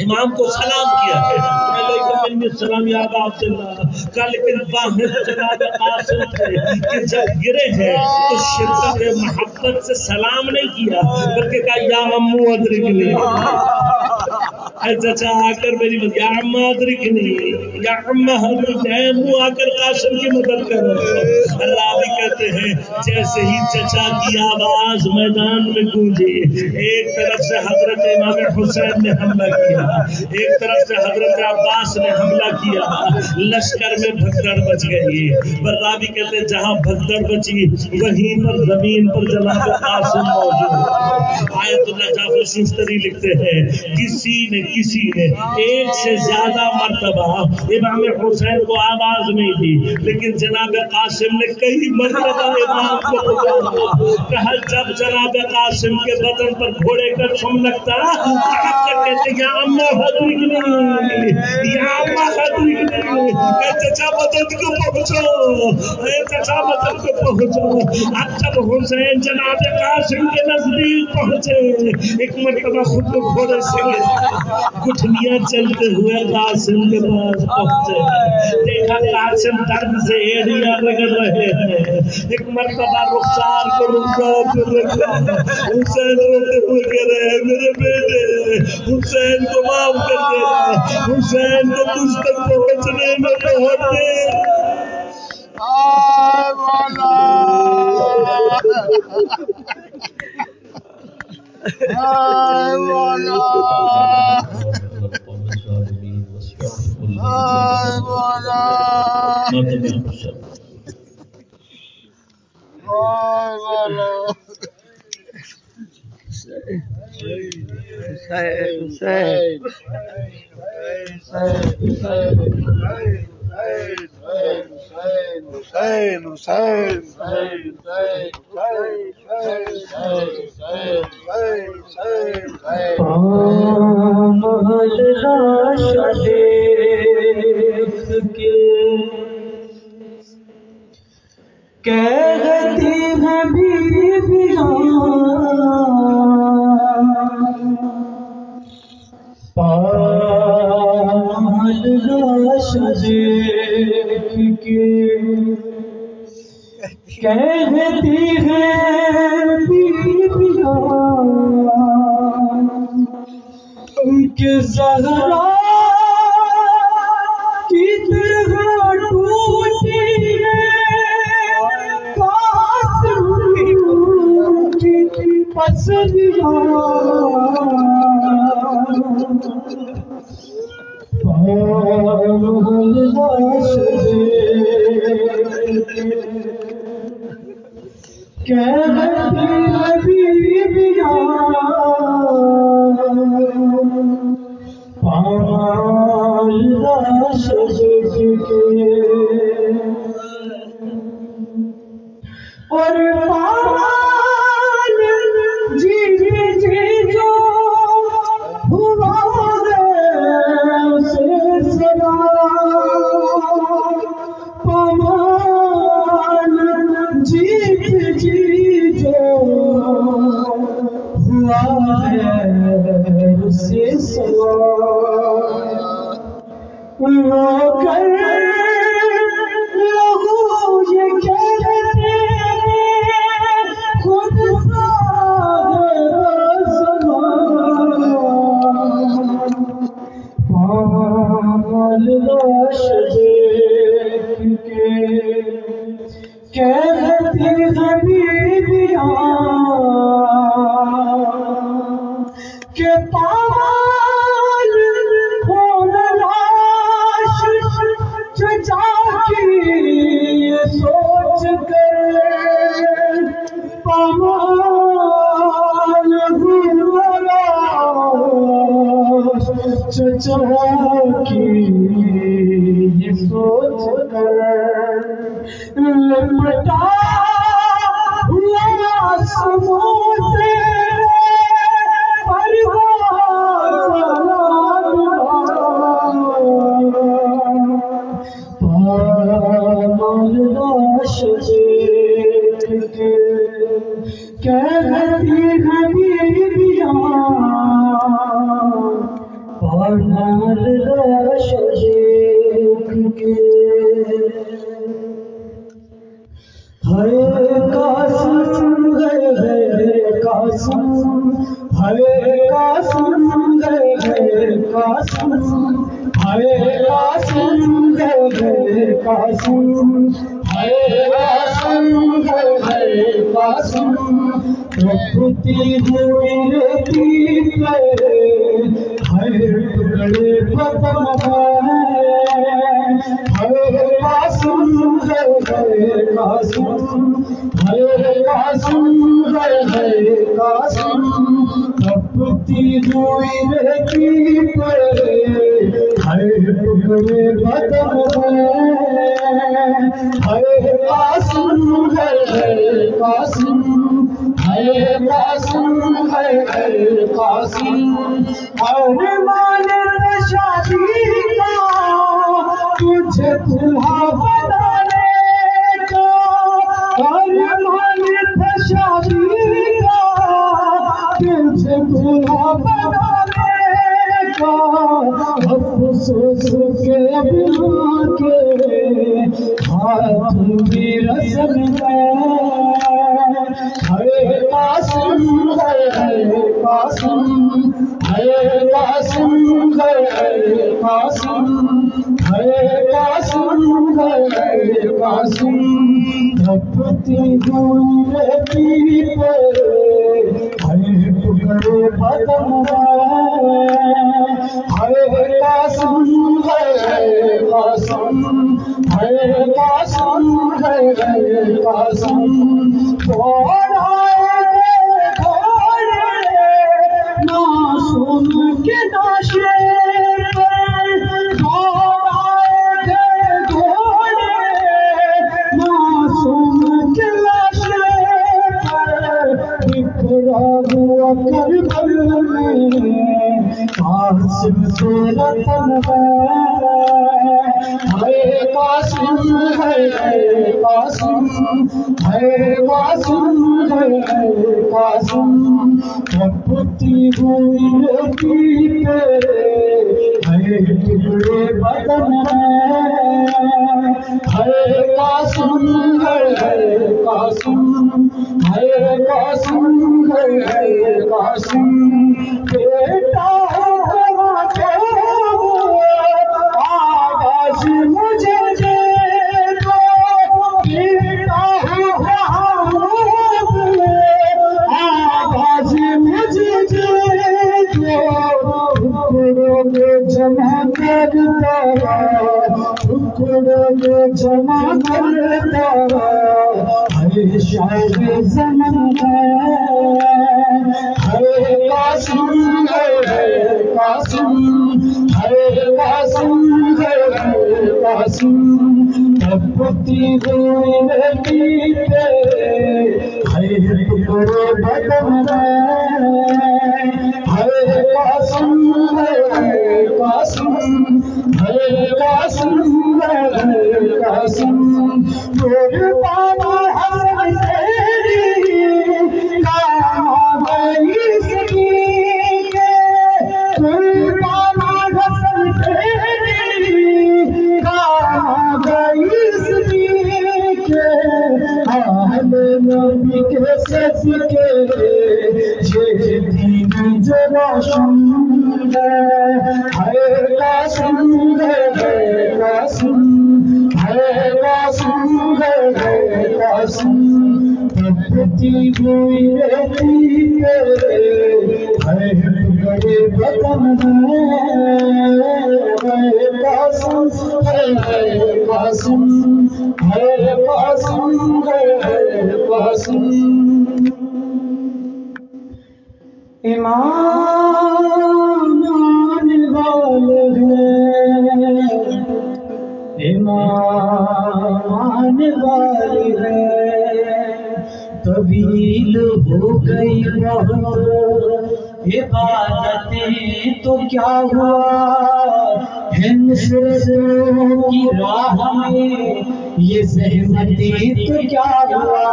امام کو سلام کیا ہے. السلام یا ابا عبداللہ. لیکن واحد جناب قاسم تھے کہ جب گرے ہیں تو شدت محبت سے سلام نہیں کیا بلکہ کہا یا امو ادرکنی, اے چچا آ کر میری مدد, یا اماں ادرکنی, یا اماں ادرکنی, اے امو آ کر قاسم کی مدد کرو. راوی کہتے ہیں جیسے ہی چچا کی آواز میدان میں گونجی, ایک طرف سے حضرت امام حسین نے حملہ کیا, ایک طرف سے حضرت عباس نے حملہ کیا. لشکر میں بھگدڑ بچ گئی. پر راوی کہتے ہیں جہاں بھگدڑ بچی وہیں پر زمین پر جناب قاسم موجود. آیت اللہ جعفر شفتری لکھتے ہیں کسی نے ایک سے زیادہ مرتبہ امام حسین کو آواز نہیں دی لیکن جناب قاسم نے کئی مرتبہ امام کو پکارا. کہا جب جناب قاسم کے بدن پر گھوڑے کا چھم لگتا کہتے یا اماں ادرکنی, یا اماں ادرکنی, اے چچا مدد کو پہنچو, اے چچا مدد کو پہنچو. اب جب حسین جناب قاسم کے نزدیک پہنچے ایک مرتبہ خود کو گھوڑے سے گٹھلیاں چلتے ہوئے قاسم کے پاس پہنچے. دیکھا قاسم درد سے ایڑیاں رگڑ رہے ہیں. ایک مرتبہ رخسار کو رکا, حسین روتے ہوئے کہہ رہے ہیں میرے بیٹے حسین کو معاف کر دے, حسین کو تجھ تک پہنچنے میں بہت دیر. کہتی ہیں بیویاں پال لاش دیکھ کے، کہتی ہیں بیویاں کہ زہرا کی طرح ٹوٹی ہے پسندیاں، پال لاش دیکھ کے کہتی ہیں بیویاں پال لاش دیکھ کے، اور پال جی جو ہوا ہے اسے سنا، پال جی جو ہوا ہے اسے سنا، رو کر لوگوں یہ کہتے ہیں خود پال لاش دیکھ کے کہتی ہیں بیویاں کہ پال ہونا لاش چچا کی یہ سوچ کر، پال ہونا لاش چچا کی یہ سوچ کر، لپٹا ہوا آسموں سے پال لاش دیکھ کے کہتی ہیں بیویاں پال لاش دیکھ کے، ہے قاسم ہے قاسم، ہے قاسم ہے قاسم، ہے قاسم ہے قاسم، ہے قاسم ہے قاسم، رکھتی ہوئی رہتی ہے ٹکڑے ختم ہے قاسم ہے قاسم، ہے قاسم ہے قاسم، رکھتی ہوئی رہتی ہے ٹکڑے ختم ہے قاسم ہے قاسم، ہے قاسم ہے قاسم، ارمان شادی کا تجھے دلہا بنانے کا، ارمان شادی کا تجھے دلہا بنانے کا، افسوس کے بنا کے ہاتھ بھی رسم ہے قاسم ہے قاسم، ہے قاسم ہے قاسم، ہے قاسم ہے قاسم، رکھتی ہوئی رہتی ہے ٹکڑے بدن ہے قاسم ہے قاسم ہے قاسم ہے قاسم معصوم کے ناشے قاسم تیرا تن ہے قاسم ہے قاسم ہے قاسم ہے قاسم پتی ہوئی پیتے ہے ٹکڑے بدن ہے قاسم ہے قاسم ہے قاسم ہے قاسم بیٹا آواز مجھے دے دو بیٹا آواز مجھے دے دو ٹکڑوں میں جمع کرتا ٹکڑوں میں جمع کرتا ہے شاعر زمن ہے قاسم ہے قاسم ہے قاسم ہے قاسم پتی ہوئی پیتے ہے ٹکڑے بدن ہے قاسم ہے قاسم ہے قاسم ہے قاسم قربان حسن تیری کام گئی زمین کے قربان حسن تیری کام گئی زمین کے اہل نبی کے صدقے یہ دین جو روشن ہے قاسم ہے قاسم ہے قاسم ہے قاسم پتی ہوئی رہتی ہے بڑے بدن ہے قاسم ہے قاسم ہے قاسم ہے قاسم ایمان آنے والے ہیں ایمان آنے والے ہیں طویل ہو گئی بہت عبادتیں تو کیا ہوا ہے نصرتوں کی راہ میں یہ زحمتیں تو کیا ہوا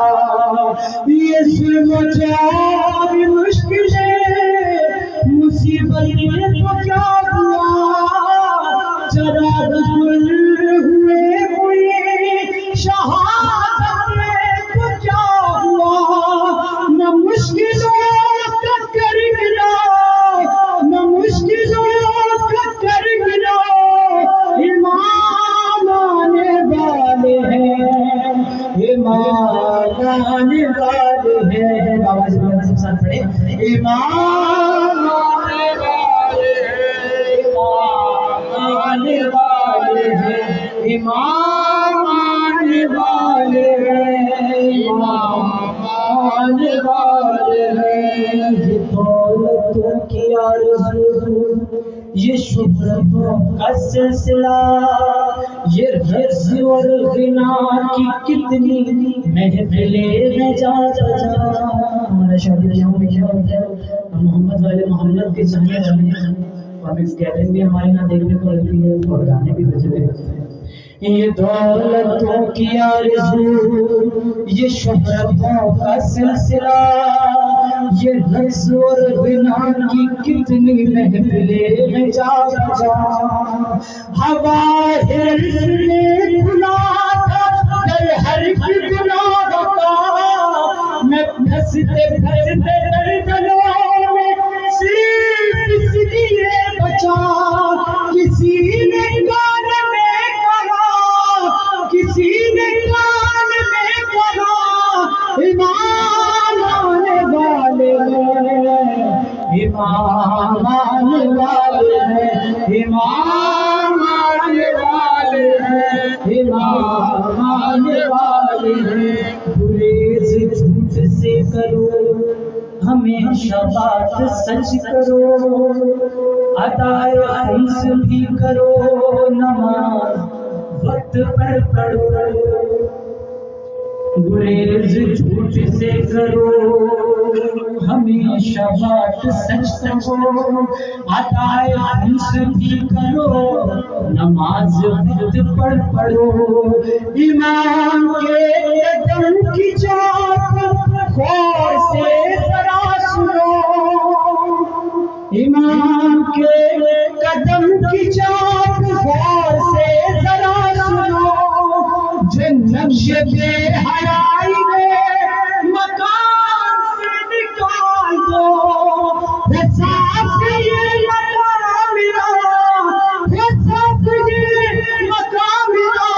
یہ سمجھا بھی مشکل ہے مصیبتیں تو کیا ہوا ذرا دل ہوئے ہوئے شہادت تو کیا ہوا نہ مشکلوں کا کر گرا نہ مشکلوں کا کر گرا ایمان آنے والے ہیں ایمان آنے والے ہیں بابا جی بابا سب ساتھ پڑھے ایمان آنے والے ہیں ایمان آنے والے ہیں ایمان آنے والے ہیں ایمان آنے والے ہیں یہ دولتوں کی آرزو یہ شہرتوں کا سلسلہ یہ رز اور غنا کی کتنی محفلیں میں جا ہمارا شادی بیاہوں میں کیا ہوتا ہے ہم محمد والے محمد کے چاہنے والے ہیں اور اس گیدرنگ بھی ہمارے یہاں دیکھنے کو ملتی ہے اور گانے بھی بجے ہوئے ہوتے ہیں یہ دولتوں کی آرزو یہ شہرتوں کا سلسلہ یہ رقص اور غنا کی کتنی محفلیں میں جا ہوا نے کھلا تھا در ہر گناہ کا میں پھنستے پھنستے دردوں میں صرف اس لیے بچا کسی نے کان میں کہا کسی نے کان میں کہا ایمان آنے والے ہیں امام آنے والے ہیں، امام آنے والے ہیں، امام آنے والے ہیں۔ گریز جھوٹ سے کرو ہمیشہ بات سچ کرو، ادائے خمس بھی کرو، نماز وقت پر پڑھو۔ گریز جھوٹ سے کرو ہمیشہ بات سچ کرو، ادائے خمس بھی کرو، نماز وقت پر پڑھو۔ ایمان کے قدم کی چاک غور سے ذرا سنو، ایمان کے قدم کی چاک غور سے ذرا سنو، جن نقش بے حیائی میں مکان سے نکال دو، حساب یہ مقام میرا، حساب یہ مقام میرا۔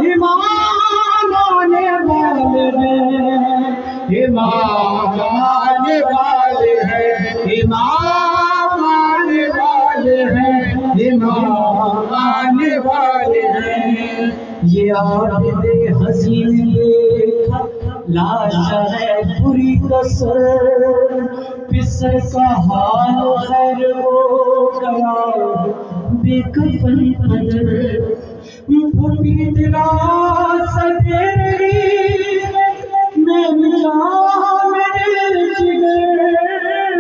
امام آنے والے ہیں، امام آنے والے ہیں، امام آنے والے ہیں، امام آنے والے ہیں۔ یہ عابد حزین دیکھا لاشا ہے بری کسر، پسر کا حال خیر ہو گیا بے کفن قدر، پھوٹی دلا سدے رہی میں ملا میرے جگر،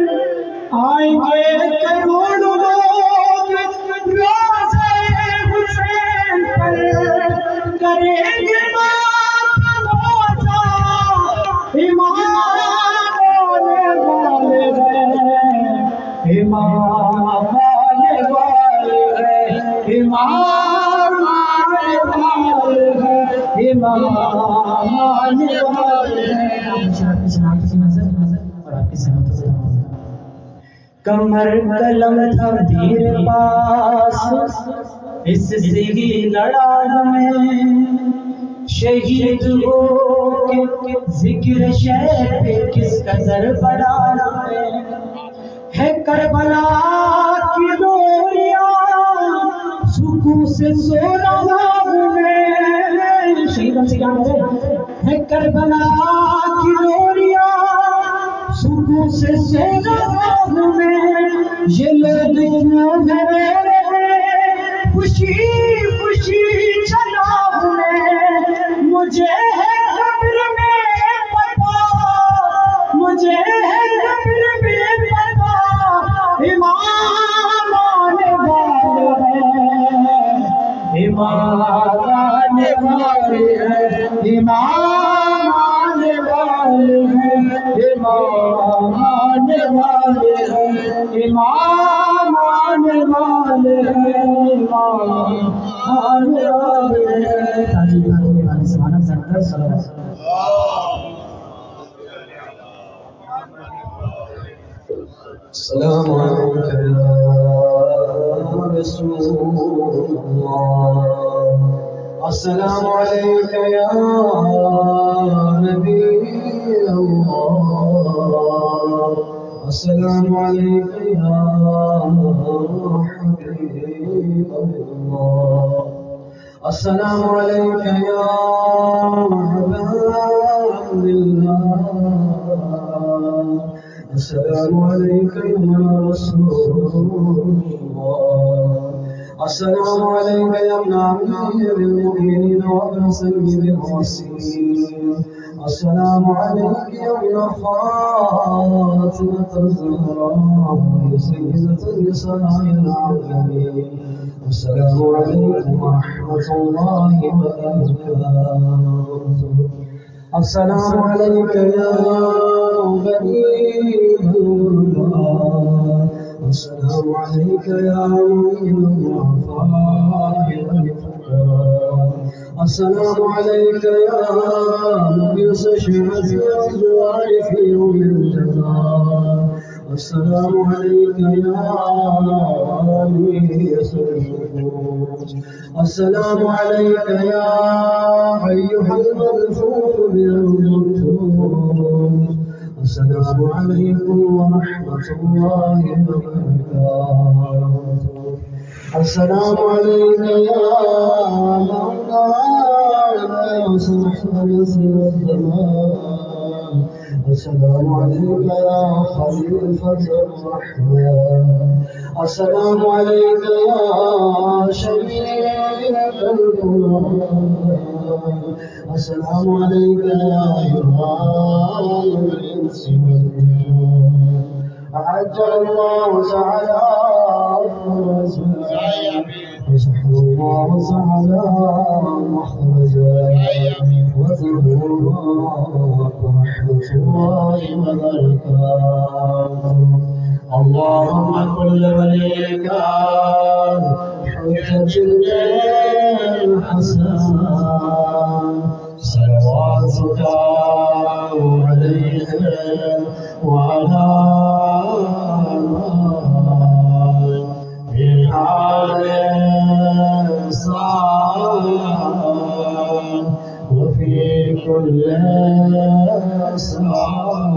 آئیں گے کروڑوں لوگ روزے حسین پر، کریں گے بات موزہ، امام آنے والے ہیں، امام آنے والے ہیں، امام آنے والے ہیں، امام آنے والے ہیں۔ کمر قلم تھا میرے پاس، اس سے ہی لڑا میں، شہید ہو کے ذکر شہر پہ کس قدر بڑا ہے کربلا کی لوریاں، سکون سے سو رہا ہوں میں، شہیدوں سے کیا ہے کربلا کی لوریاں، سکون سے سو رہا ہوں میں، یہ لوگ کیوں گھرے خوشی خوشی چلا ہوں میں، مجھے ہے قبر میں پتا، مجھے ہے قبر میں پتا، امام آنے والے ہیں، امام آنے والے ہیں، امام آنے والے ہیں، امام آنے والے ہیں، امام آنے والے ہیں، امام آنے والے ہیں۔ السلام علیکم یا رسول اللہ، السلام علیکم یا نبی اللہ، السلام علیکم یا حبیب اللہ، السلام علیکم یا عباد اللہ، السلام علیکم یا رسول اللہ، السلام علیکم یا ابن امیر المؤمنین وابن سید المرسلین، السلام علیکم یا ابن فاطمة الزہراء سیدۃ النساء العالمین، السلام علیکم ورحمۃ اللہ وبرکاتہ، السلام علیکم یا غریب اللہ، السلام علیکم یا معین الضعفاء والفقراء، السلام علیکم یا مقیس شرف الازوار فی یوم الجزاء، السلام علیکم یا علی الشفوف، السلام علیکم یا ایھا الملفوف بالمنفوس، السلام عليكم ورحمة الله وبركاته. السلام عليك يا مولانا يا صاحب العصر والزمان. السلام عليك يا خليفة الرحمن. السلام عليك يا شريك القرآن. السلام عليك يا إمام الإنس والجن. عجل الله تعالى وسحر الله تعالى مخرجا وذنوبك رحمة الله وبركاته. اللهم كل وليك حجة الحسن صلواتك عليه وعلى في هذا الصلاة وفي كل صلاة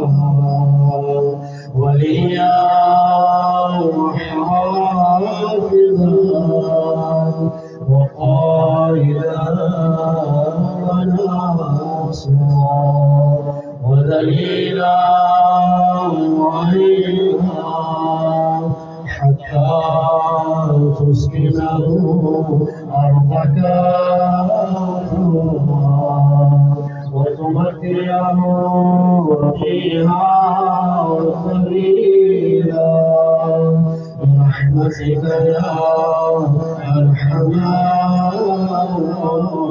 وليا وحافظا وقائدا وناصرا ودليلا وعينا حتى تسكنه أرضك وتمتعه فيها طويلا برحمتك يا أرحم الراحمين.